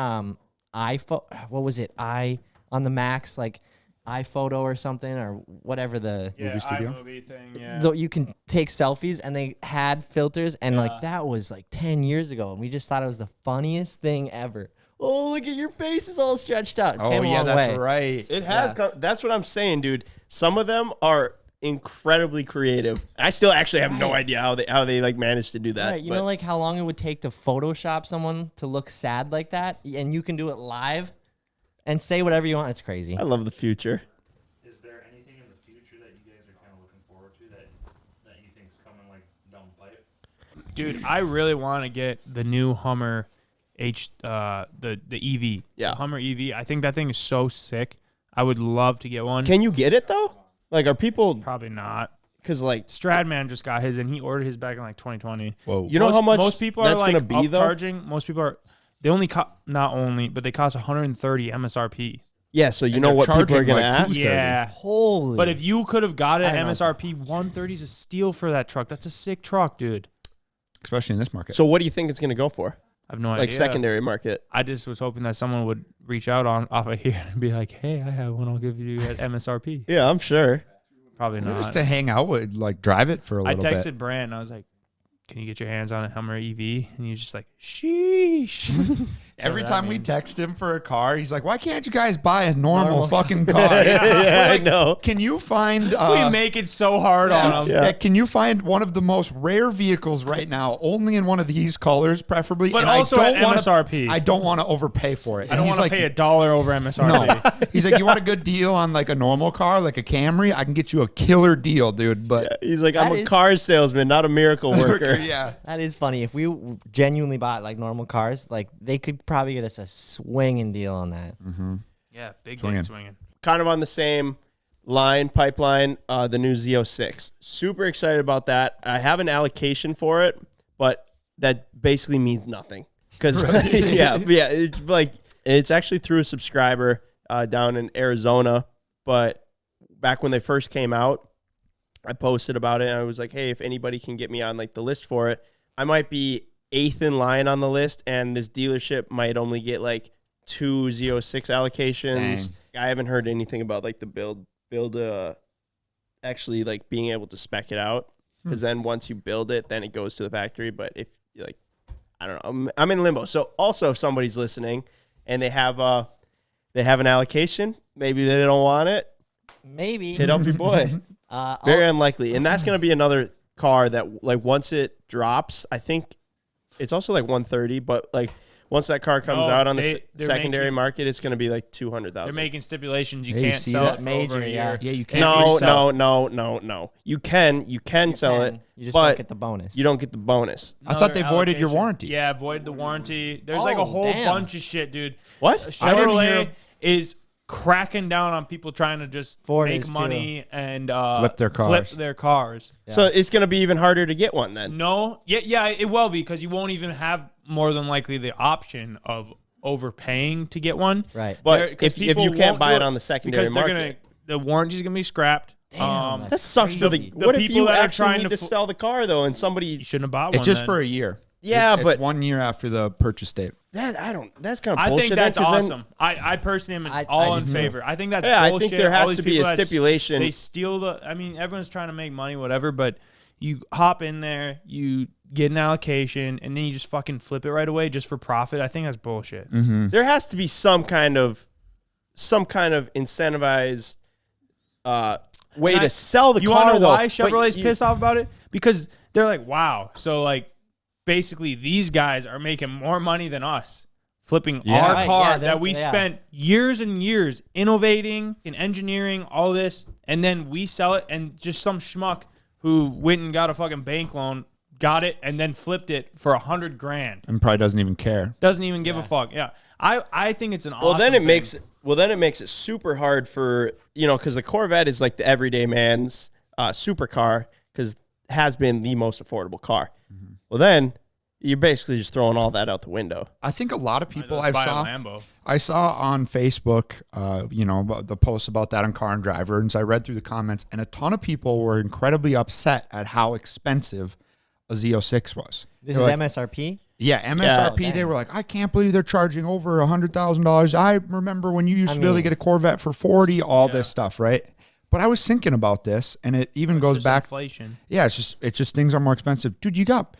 what was it? On the Max, like iPhoto or something or whatever the Movie studio? iMovie thing, yeah. though you can take selfies, and they had filters, and like that was like 10 years ago, and we just thought it was the funniest thing ever. Oh, look at your face is all stretched out. It's Oh, came a yeah, long that's way. right. It has come, that's what I'm saying, dude. Some of them are incredibly creative. I still actually have no idea how they like managed to do that. Right, you but know, like how long it would take to Photoshop someone to look sad like that, and you can do it live and say whatever you want. It's crazy. I love the future. Is there anything in the future that you guys are kind of looking forward to that you think's coming like down the pipe? Dude, I really want to get the new Hummer the EV. Yeah. The Hummer EV. I think that thing is so sick. I would love to get one. Can you get it though? Like, are people? Probably not. Because like, Stradman just got his, and he ordered his back in like 2020. Whoa. you know how much most people that's are like gonna be though? upcharging. Most people are. They only but they cost 130 MSRP. Yeah, so you And know they're what people are charging, gonna like, ask? Yeah. Holy. But if you could have got it at I don't know. MSRP, 130 is a steal for that truck. That's a sick truck, dude. Especially in this market. So what do you think it's gonna go for? I have no Like idea. secondary market? I just was hoping that someone would reach out off of here and be like, "Hey, I have one. I'll give you at MSRP." Yeah, I'm sure. Probably Maybe not. just to hang out with, like drive it for a I little texted bit. Brant and I was like, "Can you get your hands on a Hummer EV?" And he's just like, "Sheesh." Every that time we means. text him for a car, he's like, "Why can't you guys buy a normal fucking car?" Yeah, I know. Can you find? We make it so hard on him. Yeah. Can you find one of the most rare vehicles right now, only in one of these colors, preferably? But And also I at don't wanna- MSRP. I don't want to overpay for it. I don't want to pay $1 over MSRP. No, he's like, you want a good deal on like a normal car, like a Camry? I can get you a killer deal, dude. But He's like, I'm That a is- car salesman, not a miracle worker. yeah, That is funny. If we genuinely bought like normal cars, like they could probably get us a swinging deal on that. Yeah, big Swinging. dick swinging. Kind of on the same pipeline, the new Z06. Super excited about that. I have an allocation for it, but that basically means nothing. Because yeah, it's like it's actually through a subscriber down in Arizona. But back when they first came out, I posted about it and I was like, hey, if anybody can get me on like the list for it, I might be 8th in line on the list, and this dealership might only get like 2 Z06 allocations. I haven't heard anything about like the build actually like being able to spec it out, because then once you build it, then it goes to the factory. But if you like, I don't know, I'm in limbo. So also, if somebody's listening and they have an allocation, maybe they don't want it, Maybe. hit up your boy. Very I'll- unlikely, and that's gonna be another car that like once it drops, I think it's also like 130, but like once that car comes No, out on they're the secondary making- market, it's gonna be like They're 200,000. making stipulations. You Hey, you can't see sell that? it for Major, over a yeah. year. yeah, you can't. No, resell. no. You can sell it, You just but don't get the bonus. you don't get the bonus. I thought they Another voided your allocation. warranty. Yeah, voided the warranty. There's like a Oh, whole damn. bunch of shit, dude. What? I didn't Chevrolet hear- is cracking down on people trying to just Ford make is money and Flip their cars. So it's gonna be even harder to get one then. No, yeah, it will be, because you won't even have more than likely the option of overpaying to get one. Right. But 'Cause if you people can't won't buy do it on the secondary because they're market, the warranty's gonna be scrapped. Damn, that sucks for the. crazy. The What if people you that are actually trying need to to sell the car though, and somebody? you shouldn't have bought one. It's just then. for a year. Yeah, It's but 1 year after the purchase date. That's kind of I bullshit. think that's then, 'cause then- awesome. I personally am I all do in too. favor. I think that's Yeah, bullshit. I think there All has these to be people a that stipulation. They steal the. I mean, everyone's trying to make money, whatever. But you hop in there, you get an allocation, and then you just fucking flip it right away just for profit. I think that's bullshit. There has to be some kind of incentivized way And to sell the You car. want to know though. why But Chevrolet's you- pissed off about it? Because they're like, wow. So like, basically, these guys are making more money than us, flipping Yeah. our Right, car yeah, that we yeah. spent years and years innovating and engineering all this, and then we sell it, and just some schmuck who went and got a fucking bank loan, got it, and then flipped it for $100 grand. And probably doesn't even care. Doesn't even give a fuck. Yeah, I think it's an awesome. Well, then it thing. makes it super hard for because the Corvette is like the everyday man's supercar, because has been the most affordable car. Well, then you're basically just throwing all that out the window. I think a lot of people Let's buy a saw. Lambo. I saw on Facebook, about the posts about that on Car and Driver, and so I read through the comments, and a ton of people were incredibly upset at how expensive a Z06 was. This They're is like, MSRP. yeah, MSRP. Yeah. They were like, I can't believe they're charging over $100,000. I remember when you used to be able to get a Corvette for 40. All this stuff, right? But I was thinking about this, and it even goes Just back. inflation. Yeah, it's just things are more expensive, dude. You got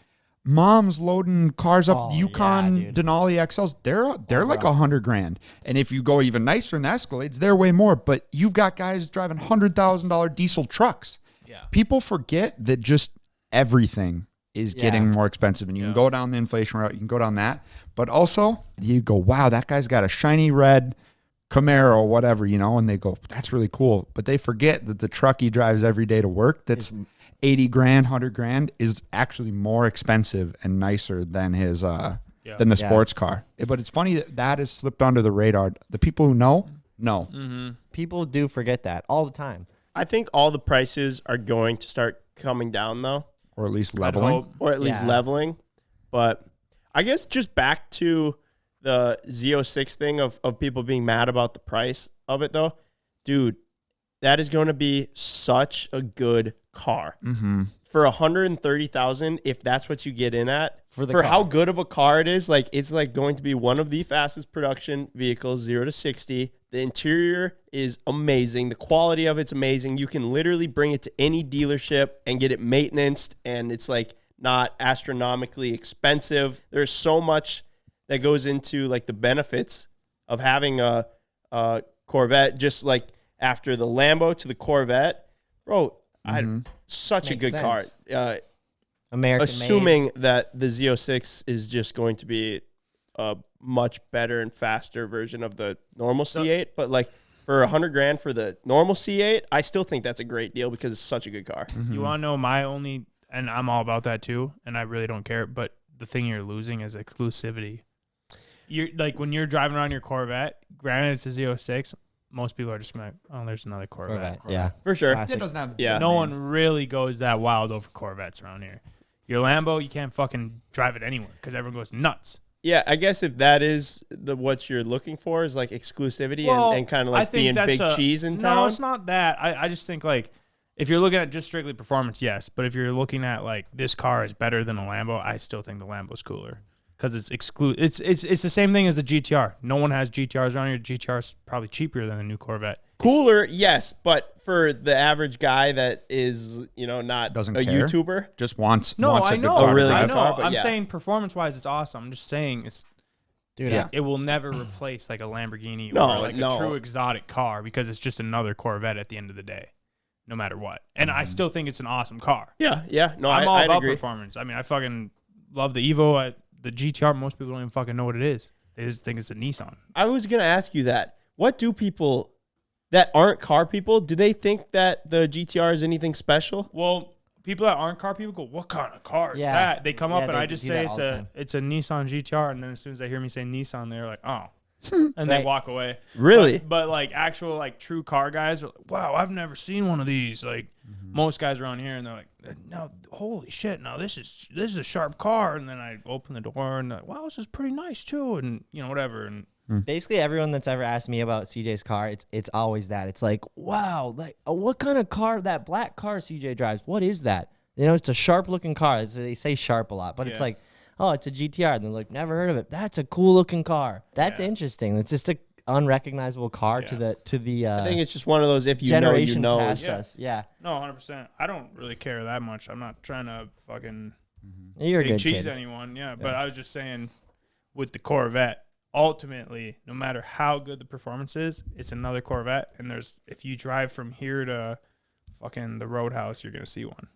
moms loading cars up, Oh, Yukon yeah, dude. Denali XLs. They're like $100 grand, and if you go even nicer in the Escalades, they're way more. But you've got guys driving $100,000 diesel trucks. Yeah. People forget that just everything is getting more expensive, and you can go down the inflation route, you can go down that, but also you go, wow, that guy's got a shiny red Camaro, whatever, and they go, that's really cool. But they forget that the truck he drives every day to work, that's 80 grand, 100 grand, is actually more expensive and nicer than his than the sports car. But it's funny that has slipped under the radar. The people who know. People do forget that all the time. I think all the prices are going to start coming down though, Or at least leveling. Leveling. But I guess just back to the Z06 thing of people being mad about the price of it though, dude, that is going to be such a good car. For 130,000, if that's what you get in at, for how good of a car it is, like it's like going to be one of the fastest production vehicles, 0 to 60. The interior is amazing. The quality of it's amazing. You can literally bring it to any dealership and get it maintained, and it's like not astronomically expensive. There's so much that goes into like the benefits of having a Corvette, just like after the Lambo to the Corvette, bro. Such a good car. American assuming that the Z06 is just going to be a much better and faster version of the normal C8, but like for 100 grand for the normal C8, I still think that's a great deal because it's such a good car. You want to know my only, and I'm all about that too, and I really don't care, but the thing you're losing is exclusivity. You're like when you're driving around your Corvette, granted it's a Z06, most people are just like, oh, there's another Corvette. Yeah, for sure. It doesn't have No one really goes that wild over Corvettes around here. Your Lambo, you can't fucking drive it anywhere because everyone goes nuts. Yeah, I guess if that is what you're looking for is like exclusivity and kind of like being big cheese in town. No, it's not that. I just think like if you're looking at just strictly performance, yes. But if you're looking at like this car is better than a Lambo, I still think the Lambo's cooler because it's It's the same thing as the GTR. No one has GTRs around here. GTR is probably cheaper than the new Corvette. Cooler, yes, but for the average guy that is, not Doesn't a care. YouTuber, Just wants No, wants a I good know. car to really drive. good car, but I'm yeah. saying performance-wise, it's awesome. I'm just saying it's. dude. Yeah. It will never replace like a Lamborghini No, or like no. a true exotic car because it's just another Corvette at the end of the day, no matter what. And I still think it's an awesome car. yeah. No, I'm all I'd about agree. performance. I mean, I fucking love the Evo. The GTR, most people don't even fucking know what it is. They just think it's a Nissan. I was gonna ask you that. What do people that aren't car people, do they think that the GTR is anything special? Well, people that aren't car people go, "What kind of car is Yeah. that?" They come up Yeah, and they I just do say that all the time. it's a Nissan GTR, and then as soon as they hear me say Nissan, they're like, "Oh," and they Right. walk away. Really? But like actual like true car guys are like, "Wow, I've never seen one of these." Like most guys around here, and they're like, "No, holy shit! Now this is a sharp car." And then I open the door and they're like, "Wow, this is pretty nice too," and whatever. And Basically, everyone that's ever asked me about CJ's car, it's always that. It's like, wow, like what kind of car? That black car CJ drives. What is that? It's a sharp looking car. They say sharp a lot, but it's Yeah. like, oh, it's a GTR. And they're like, never heard of it. That's a cool looking car. That's Yeah. interesting. It's just a unrecognizable car Yeah. to the I think it's just one of those if you know, generation you know. past Yeah. us. Yeah, no, 100%. I don't really care that much. I'm not trying to fucking you're a big good cheese kid. anyone. Yeah, but I was just saying with the Corvette, ultimately, no matter how good the performance is, it's another Corvette. And if you drive from here to fucking the Roadhouse, you're going to see one.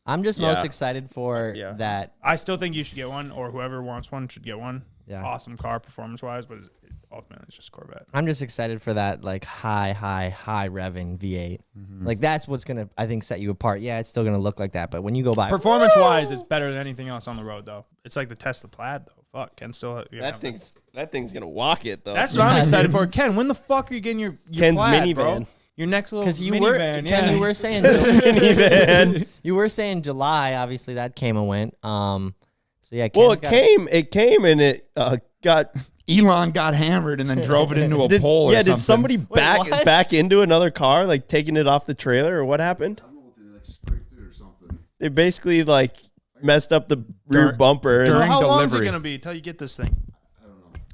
I'm just Yeah. most excited for Yeah. that. I still think you should get one, or whoever wants one should get one. Yeah. Awesome car performance-wise, but ultimately it's just Corvette. I'm just excited for that like high revving V8. Like that's what's gonna I think set you apart. Yeah, it's still gonna look like that, but when you go by Performance-wise, it's better than anything else on the road, though. It's like the Tesla Plaid, though. Fuck, Ken still. That thing's gonna walk it though. That's what I'm Yeah, excited dude. for. Ken, when the fuck are you getting your Ken's Plaid, bro? minivan. Your next little because you minivan, were yeah. Ken, you were saying you were saying July. Obviously, that came and went. So yeah. Well, Ken's it came and it got. Elon got hammered and then drove it into a pole. Yeah, or something. did somebody what? back into another car, like taking it off the trailer, or what happened? I don't know what they like scraped it or something. They basically like messed up the rear bumper. So during how long is it delivery. gonna be until you get this thing?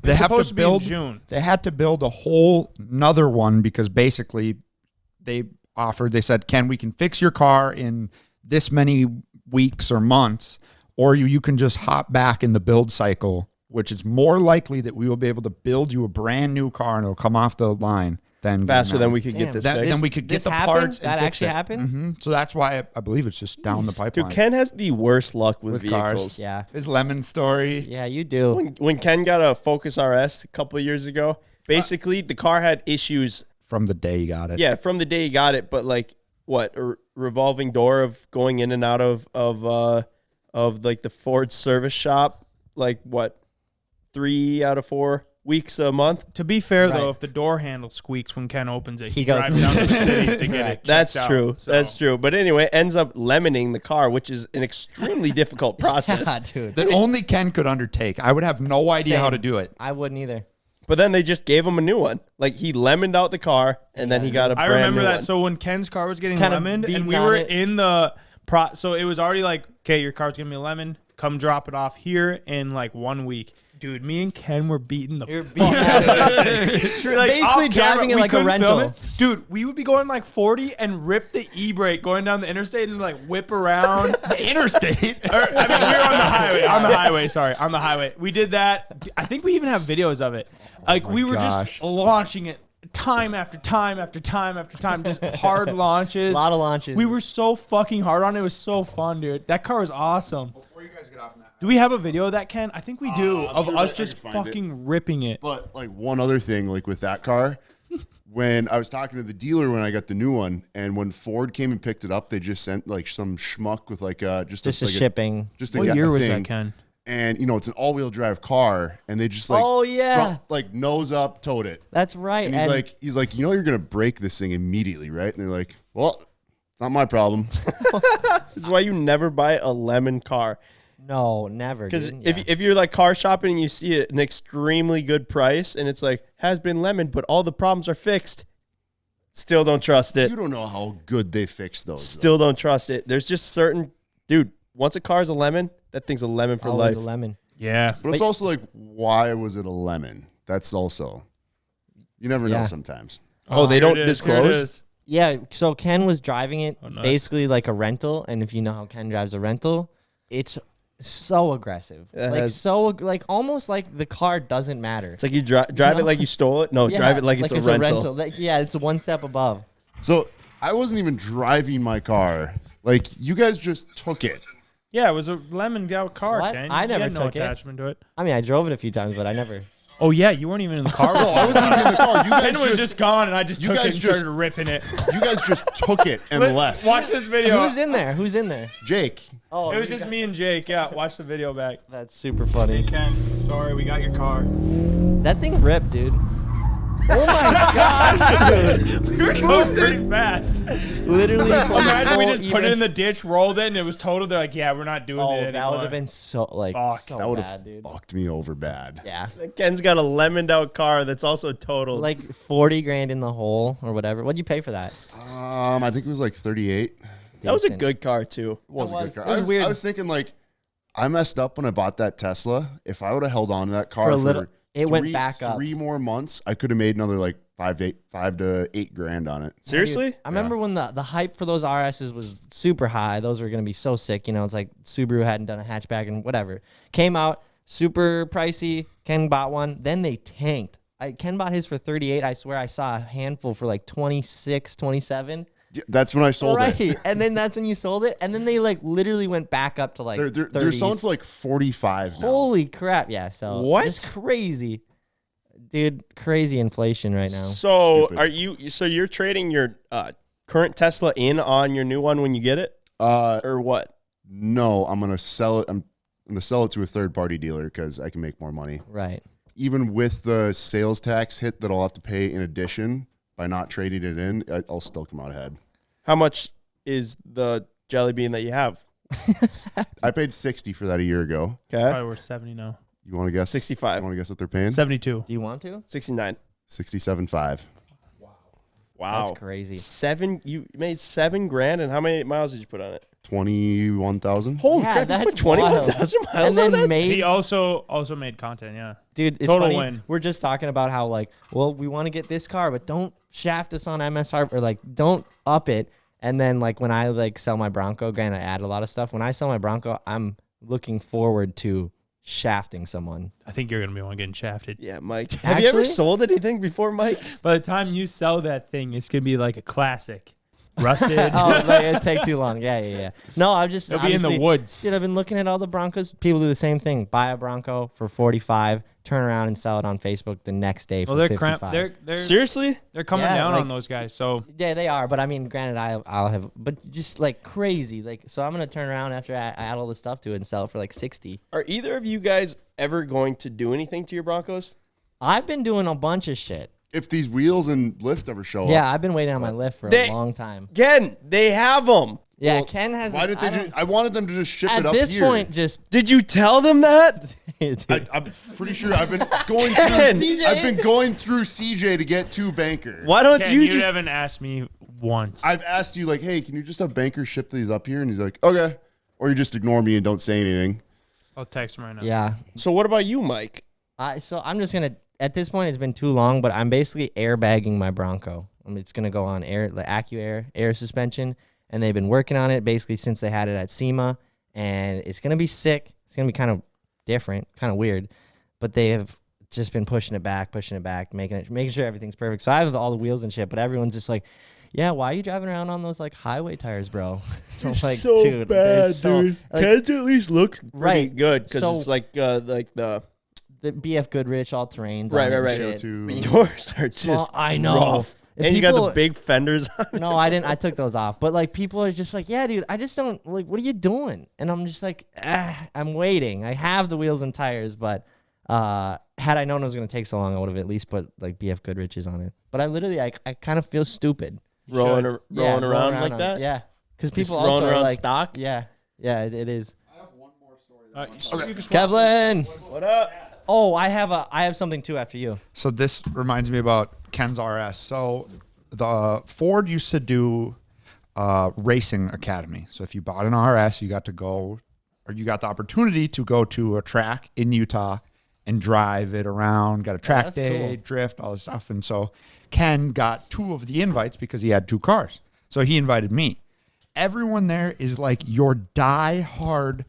They It's have supposed to to be in build. June. They had to build a whole another one because basically they said, Ken, we can fix your car in this many weeks or months, or you can just hop back in the build cycle, which is more likely that we will be able to build you a brand new car and it'll come off the line than faster than we could. could Damn. get this Then fixed. we could get this the happened? parts. And That fix actually it. happened? So that's why I believe it's just down the pipeline. Dude, Ken has the worst luck with cars. vehicles. Yeah. His lemon story. Yeah, you do. When Ken got a Focus RS a couple of years ago, basically the car had issues From the day you got it. Yeah, from the day you got it, but like what a revolving door of going in and out of like the Ford service shop, like what 3 out of 4 weeks a month. To be fair, Right. though, if the door handle squeaks when Ken opens it, He he goes- drives down to the cities to get Right. it. That's checked true. out, so. That's true. But anyway, ends up lemoning the car, which is an extremely difficult process. Yeah, dude. That only Ken could undertake. I would have no idea how to Same. do it. I wouldn't either. But then they just gave him a new one. Like he lemoned out the car, and then he got a I brand remember new that. one. So when Ken's car was getting Kinda lemoned, beating and we on were it. in the so it was already like, okay, your car's gonna be a lemon. Come drop it off here in like 1 week. Dude, me and Ken were beating the You're beating basically off camera, driving it we like a couldn't film rental. it. Dude, we would be going like 40 and rip the e-brake going down the interstate and like whip around. Interstate. Or, I mean, we were on the highway. On the highway, sorry. On the highway. We did that. I think we even have videos of it. Like, we were gosh. just launching it time after time after time after time. Just hard launches. A lot of launches. We were so fucking hard on it. It was so fun, dude. That car was awesome. Before you guys get off on that. Do we have a video of that, Ken? I think we do. I'm Of sure us I just can find it. fucking ripping it. But like one other thing, like with that car, when I was talking to the dealer when I got the new one, and when Ford came and picked it up, they just sent like some schmuck with like just a like shipping. just a, What yeah, year a was thing. that, Ken? And you know it's an all-wheel drive car, and they just like Oh, yeah. front, like nose up towed it. That's right. And he's like, you know, you're gonna break this thing immediately, right? And they're like, well, it's not my problem. That's why you never buy a lemon car. no, never. Because dude. if you're like car shopping and you see it an extremely good price and it's like has been lemon, but all the problems are fixed, still don't trust it. You don't know how good they fixed those. Still don't trust it. There's just certain dude. Once a car's a lemon, that thing's a lemon for always life. a lemon. Yeah. But it's also like, why was it a lemon? That's also, you never know Yeah. sometimes. Oh, they here don't it is, here it disclose? is. Yeah, so Ken was driving it Oh, nice. basically like a rental, and if you know how Ken drives a rental, it's so aggressive, It like has- so like almost like the car doesn't matter. It's like you drive know? it like you stole it. No, Yeah, drive it like it's a rental. Like, yeah, it's one step above. So I wasn't even driving my car. Like you guys just took it. Yeah, it was a lemon car, What? Ken. I You never had no took it. attachment to it. I mean, I drove it a few times, but I never. Oh, yeah, you weren't even in the car. No, I wasn't even in the car. You guys Ken was just gone, and I just you took it guys and just- started ripping it. you guys just took it and left. Watch this video. Who's in there? Who's in there? Jake. Oh, It was just me and Jake. Yeah, watch the video back. That's super Hey, funny. Ken, sorry, we got your car. That thing ripped, dude. Oh my god, dude! We were going pretty fast. Literally. Imagine we full just put it even- in the ditch, rolled it, and it was total. They're like, yeah, we're not doing Oh, it anymore. that would have been so like Fuck, so That would bad, have dude. fucked me over bad. Yeah. Ken's got a lemoned out car that's also totaled. Like 40 grand in the hole or whatever. What'd you pay for that? I think it was like 38. that was a Decent. good car too. It was a was- good car. it was I weird. I was thinking like, I messed up when I bought that Tesla. If I would have held on to that car For a little- it went three- back up. 3 more months, I could have made another like 5 to 8 grand on it. Seriously? I remember when the hype for those RSs was super high. Those were going to be so sick. You know, it's like Subaru hadn't done a hatchback and whatever. Came out, super pricey. Ken bought one. Then they tanked. Ken bought his for 38. I swear I saw a handful for like 26, 27. Yeah, that's when I sold Right. it. And then that's when you sold it. And then they like literally went back up to like They're selling 30s. for like 45 now. Holy crap. Yeah. So What? It's crazy. Dude, crazy inflation right now. So Stupid. so you're trading your current Tesla in on your new one when you get it? Or what? No, I'm gonna sell it. I'm gonna sell it to a third party dealer because I can make more money. Right. Even with the sales tax hit that I'll have to pay in addition by not trading it in, I'll still come out ahead. How much is the jelly bean that you have? I paid 60 for that a year ago. Okay. Probably worth 70 now. You want to guess? 65. You want to guess what they're paying? 72. Do you want to? 69. 67.5. Wow. That's crazy. You made $7 grand, and how many miles did you put on it? 21,000. Holy Yeah, crap, you that's put 21,000 And miles on then that? made He also made content, yeah. Dude, it's Total funny. win. We're just talking about how like, well, we want to get this car, but don't shaft us on MSR or like don't up it. And then like when I like sell my Bronco, granted I add a lot of stuff. When I sell my Bronco, I'm looking forward to shafting someone. I think you're going to be one getting shafted. Yeah, Mike. Have you ever Actually? sold anything before, Mike? By the time you sell that thing, it's going to be like a classic. rusted. Oh, like, it'd take too long. Yeah. No, I'm just. It'll be in the honestly, woods. Dude, I've been looking at all the Broncos. People do the same thing. Buy a Bronco for 45, turn around and sell it on Facebook the next day for Well, they're 55. they're Seriously? they're coming Yeah, down like- on those guys. So Yeah, they are. But I mean, granted, I'll have, but just like crazy. Like, so I'm gonna turn around after I add all the stuff to it and sell it for like 60. Are either of you guys ever going to do anything to your Broncos? I've been doing a bunch of shit. If these wheels and lift ever show Yeah, up, I've been waiting on my lift for They- a long time. Again, they have them. Yeah, Well, Ken has. why did they? I wanted them to just ship At it up this here. point, just Did you tell them that? I'm pretty sure I've been going through. I've been going through CJ to get to Banker. Why don't Ken, you you just? haven't asked me once. I've asked you like, hey, can you just have Banker ship these up here? And he's like, okay. Or you just ignore me and don't say anything. I'll text him right now. yeah. So what about you, Mike? So I'm just gonna. At this point, it's been too long, but I'm basically airbagging my Bronco. It's gonna go on air, like air suspension, and they've been working on it basically since they had it at SEMA, and it's gonna be sick. It's gonna be kind of different, kind of weird, but they have just been pushing it back, making sure everything's perfect. So I have all the wheels and shit, but everyone's just like, "Yeah, why are you driving around on those like highway tires, bro?" I'm like, dude, they're so- like, Ken's at least looks pretty Right. good because So- it's like the the BF Goodrich all terrains. Right, on it right, and right. shit. yours are just Well, I know. rough. And And you got people- the big fenders on. No, I didn't. I took those off. But like people are just like, yeah, dude, I just don't like. What are you doing? And I'm just like, I'm waiting. I have the wheels and tires, but had I known it was gonna take so long, I would have at least put like BF Goodrich's on it. But I literally, I kind of feel stupid. rolling Yeah, around like on- that. Yeah, because Just people rolling also are around like, stock. yeah, it is. Okay. Kevlin. What up? Oh, I have something too after you. So this reminds me about Ken's RS. So the Ford used to do racing academy. So if you bought an RS, you got to go, or you got the opportunity to go to a track in Utah and drive it around. Got a track that's day, cool. drift, all this stuff. And so Ken got 2 of the invites because he had 2 cars. So he invited me. Everyone there is like your die-hard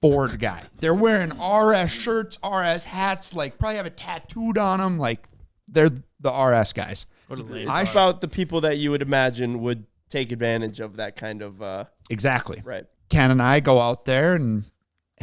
Ford guy. They're wearing RS shirts, RS hats, like probably have a tattooed on them. Like they're the RS guys. What a lame It's about the people that you would imagine would take advantage of that kind of Exactly. right. Ken and I go out there and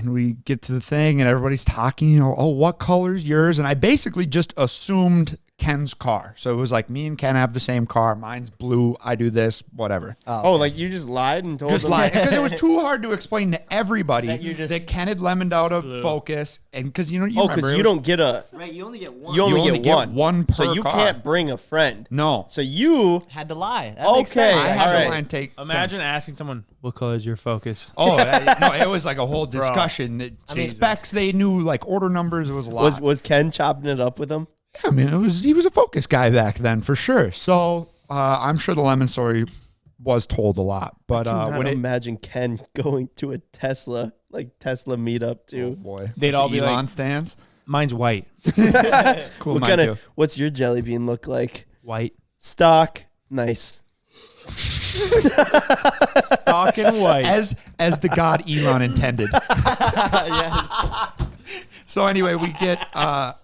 we get to the thing and everybody's talking, you know, oh, what color's yours? And I basically just assumed Ken's car. So it was like me and Ken have the same car. Mine's blue. I do this, whatever. Oh, like you just lied and told Just them like, because it was too hard to explain to everybody That you're just- that Ken had lemoned out of Focus. And because, you know, you Oh, remember, because it you was- don't get a. Right, you only get one. You only get one. per So you car. can't bring a friend. No. So you. had to lie. That makes Okay, sense. I had all to right. lie and take. Imagine asking someone, "What color is your Focus?" Oh, no, it was like a whole discussion. Specs, they knew like order numbers. It was a lot. Was Ken chopping it up with him? I mean, he was a Focus guy back then for sure. So I'm sure the lemon story was told a lot. But I when it, imagine Ken going to a Tesla meetup oh too. boy, They'd all be Elon like- stands. Mine's white. Cool, What mine kind too. of? What's your jelly bean look like? White. Stock. Nice. Stock and white. As the god Elon intended. So anyway, we get I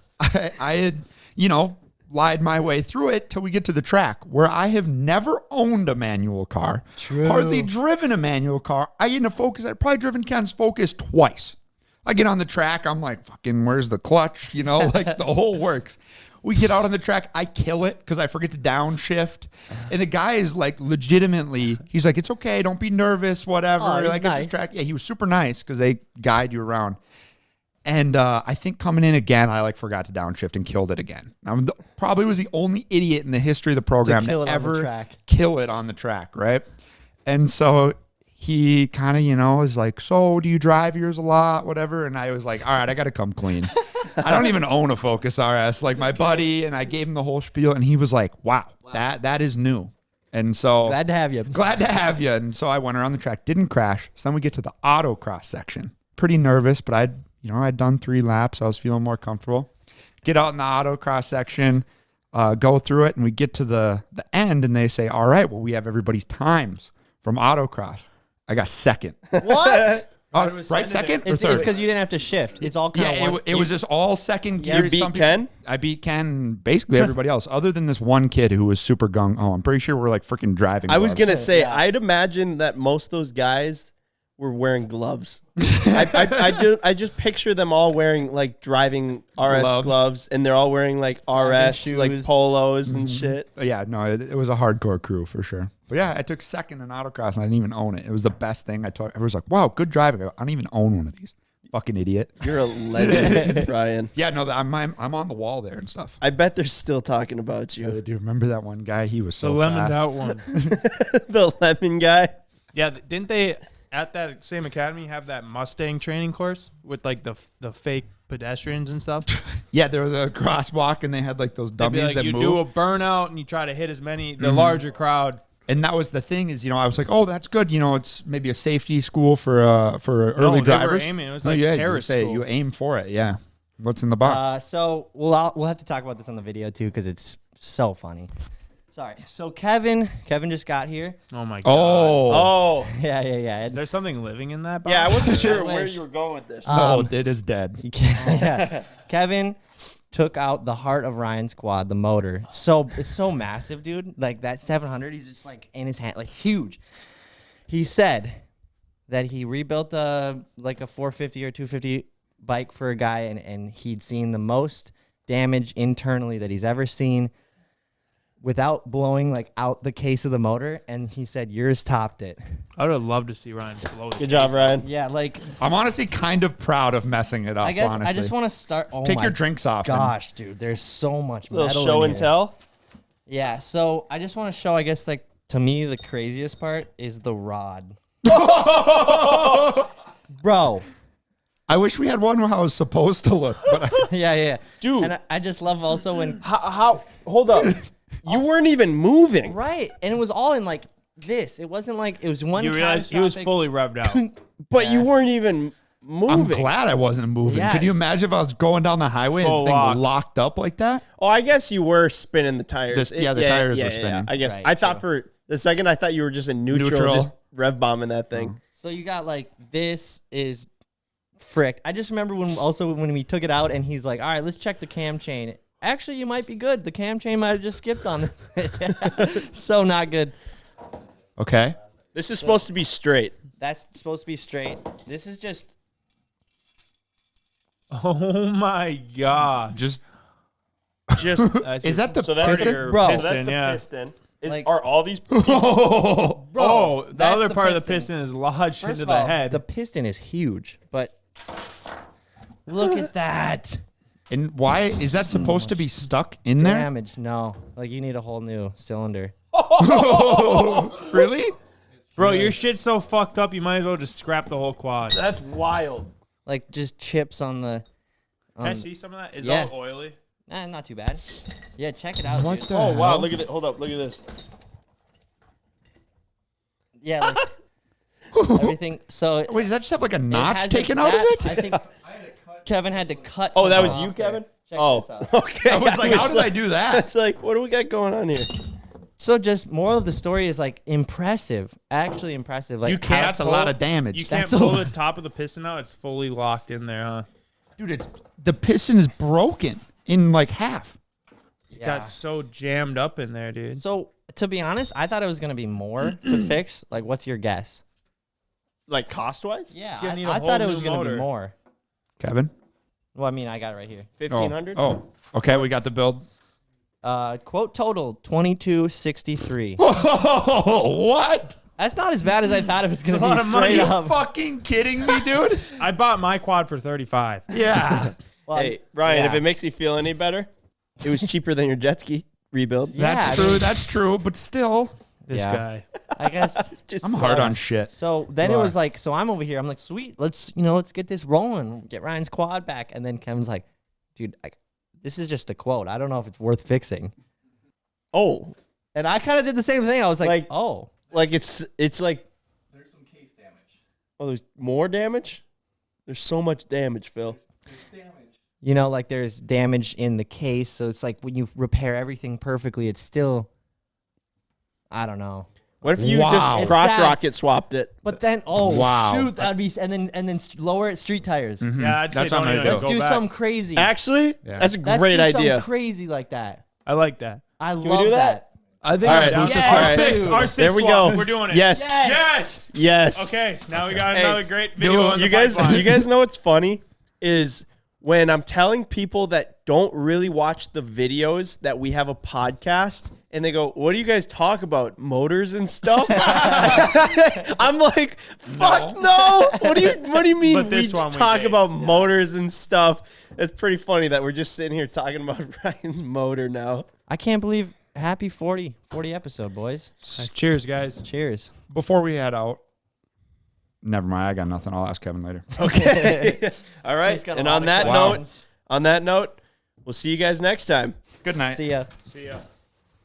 had, you know, lied my way through it till we get to the track where I have never owned a manual car. Hardly driven a manual car. I get in a Focus. I've probably driven Ken's Focus twice. I get on the track. I'm like, fucking, where's the clutch? You know, like the whole works. We get out on the track. I kill it because I forget to downshift. And the guy is like legitimately, he's like, it's okay. Don't be nervous, whatever. Oh, he's like, it's nice. just track. Yeah, he was super nice because they guide you around. And I think coming in again, I like forgot to downshift and killed it again. Probably was the only idiot in the history of the program kill to it on the ever track. kill it on the track, right? And so he kind of, you know, is like, so do you drive yours a lot, whatever? And I was like, all right, I got to come clean. I don't even own a Focus RS, like my buddy, and I gave him the whole spiel, and he was like, wow. that is new. And so Glad to have you. glad to have you. And so I went around the track, didn't crash. So then we get to the autocross section. Pretty nervous, but I'd done 3 laps. I was feeling more comfortable. Get out in the autocross section, go through it, and we get to the end, and they say, all right, well, we have everybody's times from autocross. I got second. What? Ryan was Right, sending second or It's third? because you didn't have to shift. It's all kind Yeah, of it was just all second gear. You beat Ken? I beat Ken and basically everybody else, other than this one kid who was super gung-ho. I'm pretty sure we're like freaking driving I was gloves. gonna say, Yeah. I'd imagine that most of those guys were wearing gloves. I just picture them all wearing like driving RS gloves, and they're all wearing like RS like shoes. polos and shit. Yeah, no, it was a hardcore crew for sure. But yeah, I took second in autocross and I didn't even own it. It was the best thing. I was like, wow, good driving. I don't even own one of these. Fucking idiot. You're a legend, Ryan. Yeah, no, I'm on the wall there and stuff. I bet they're still talking about you. Do you remember that one guy? He was the so lemoned fast. out one. The lemon guy. Yeah, didn't they at that same academy have that Mustang training course with like the fake pedestrians and stuff? Yeah, there was a crosswalk and they had like those They'd be dummies like, that you move. do a burnout and you try to hit as many the larger crowd. And that was the thing is, I was like, oh, that's good. It's maybe a safety school for early they were drivers. aiming. It was No, like yeah, terrorist school. you aim for it. Yeah. What's in the box? So we'll have to talk about this on the video too because it's so funny. Sorry. So Kevin just got here. Oh my god. Oh, Yeah. Is there something living in that box? yeah. I wasn't sure wish. where you were going with this. No, it is dead. Yeah. Kevin took out the heart of Ryan's quad, the motor. So it's so massive, dude. Like that 700, he's just like in his hand, like huge. He said that he rebuilt like a 450 or 250 bike for a guy, and he'd seen the most damage internally that he's ever seen without blowing like out the case of the motor. And he said yours topped it. I would have loved to see Ryan blow it. Good job, Ryan. Yeah, like I'm honestly kind of proud of messing it up, I guess honestly. I just want to start. Oh Take my your drinks off. and- Gosh, dude, there's so much Little metal show in and here. tell. Yeah, so I just want to show, I guess, like, to me, the craziest part is the rod. Bro. I wish we had one how I was supposed to look. But Yeah. Dude. And I just love also when, How? Hold up. You weren't even moving. right, and it was all in, like, this. It wasn't like, it was one You realize he was catastrophic- fully revved out. But you weren't even moving. I'm glad I wasn't moving. Yeah. Could you imagine if I was going down the highway Full and the thing lock. locked up like that? Oh, I guess you were spinning the tires. The tires were spinning. I guess. Right, I thought for the second, I thought you were just in neutral. Just rev bombing that thing. So you got, like, this is fricked. I just remember when we took it out and he's like, all right, let's check the cam chain. Actually, you might be good. The cam chain might have just skipped on this. So not good. Okay. This is supposed to be straight. That's supposed to be straight. This is just Oh my god. Just Just That's Is your- that the so that's piston? the, Bro. so that's piston, the yeah. piston. Is, Like- are all these? oh, Oh, the that's other the part of the piston. piston is lodged First into of the all, head. the piston is huge, but look at that and why is that supposed to be stuck in there? damage. No, like you need a whole new cylinder. Really? Bro, your shit's so fucked up, you might as well just scrap the whole quad. That's wild. Like just chips on the. Can I see some of that? Is yeah. all oily? Nah, not too bad. Yeah, check it out. What Dude. the Oh wow! hell? Look at it. Hold up. Look at this. Yeah, like everything. So Wait, does that just have like a it notch has taken a- out of that- it? I think Kevin had to cut. Oh, that something was you, off there. Kevin? Check Oh, this out. okay. I was like, how did I do that? It's like, what do we got going on here? So just moral of the story is like impressive, actually impressive. Like You can't That's a pull- lot of damage. You can't That's a pull lot. the top of the piston out. It's fully locked in there, huh? Dude, the piston is broken in like half. It got so jammed up in there, dude. So to be honest, I thought it was gonna be more to fix. Like, what's your guess? Like cost wise? Yeah, gonna need a I whole thought it new was gonna motor. be more. Kevin? Well, I mean, I got it right here. 1,500. Oh, okay. We got the build. Quote total 2263. What? That's not as bad as I thought it was gonna It's a lot be. of money. Straight Are you up. fucking kidding me, dude? I bought my quad for 35. Yeah. Well, Hey, Ryan, if yeah. it makes you feel any better, it was cheaper than your jet ski rebuild. Yeah, That's I true. mean- That's true. But still, This Yeah. guy. I guess. Just I'm hard on sucks. shit. So then You it was are. like, so I'm over here. I'm like, sweet, let's get this rolling, get Ryan's quad back. And then Kevin's like, dude, this is just a quote. I don't know if it's worth fixing. Oh, And I kind of did the same thing. I was like, Like- oh, like it's like there's some case damage. Oh, there's more damage. There's so much damage, Phil. you know, like there's damage in the case. So it's like when you repair everything perfectly, it's still, I don't know. What if you Wow. just It's crotch sad. rocket swapped it? But then, oh Wow. shoot, that'd be and then lower at street tires. Yeah, I'd say That's what don't I'm even gonna Let's go do back. something crazy. Actually, that's a Let's great do idea. something crazy like that. I like that. I we love do that? I think All right. down. Yes. R6 There we swap. go. We're doing it. Yes. Yes. Yes. Okay, so now we got Hey, another great video. You guys know what's funny is when I'm telling people that don't really watch the videos that we have a podcast and they go, "What do you guys talk about? Motors and stuff?" I'm like, "Fuck no. What do you mean But we this one just we talk did. about motors and stuff?" It's pretty funny that we're just sitting here talking about Ryan's motor now. I can't believe happy 40 episode, boys. Cheers, guys. Cheers. Before we head out, never mind. I got nothing. I'll ask Kevin later. Okay. All right. He's got a And lot on of that questions. note, we'll see you guys next time. Good night. See ya. See ya.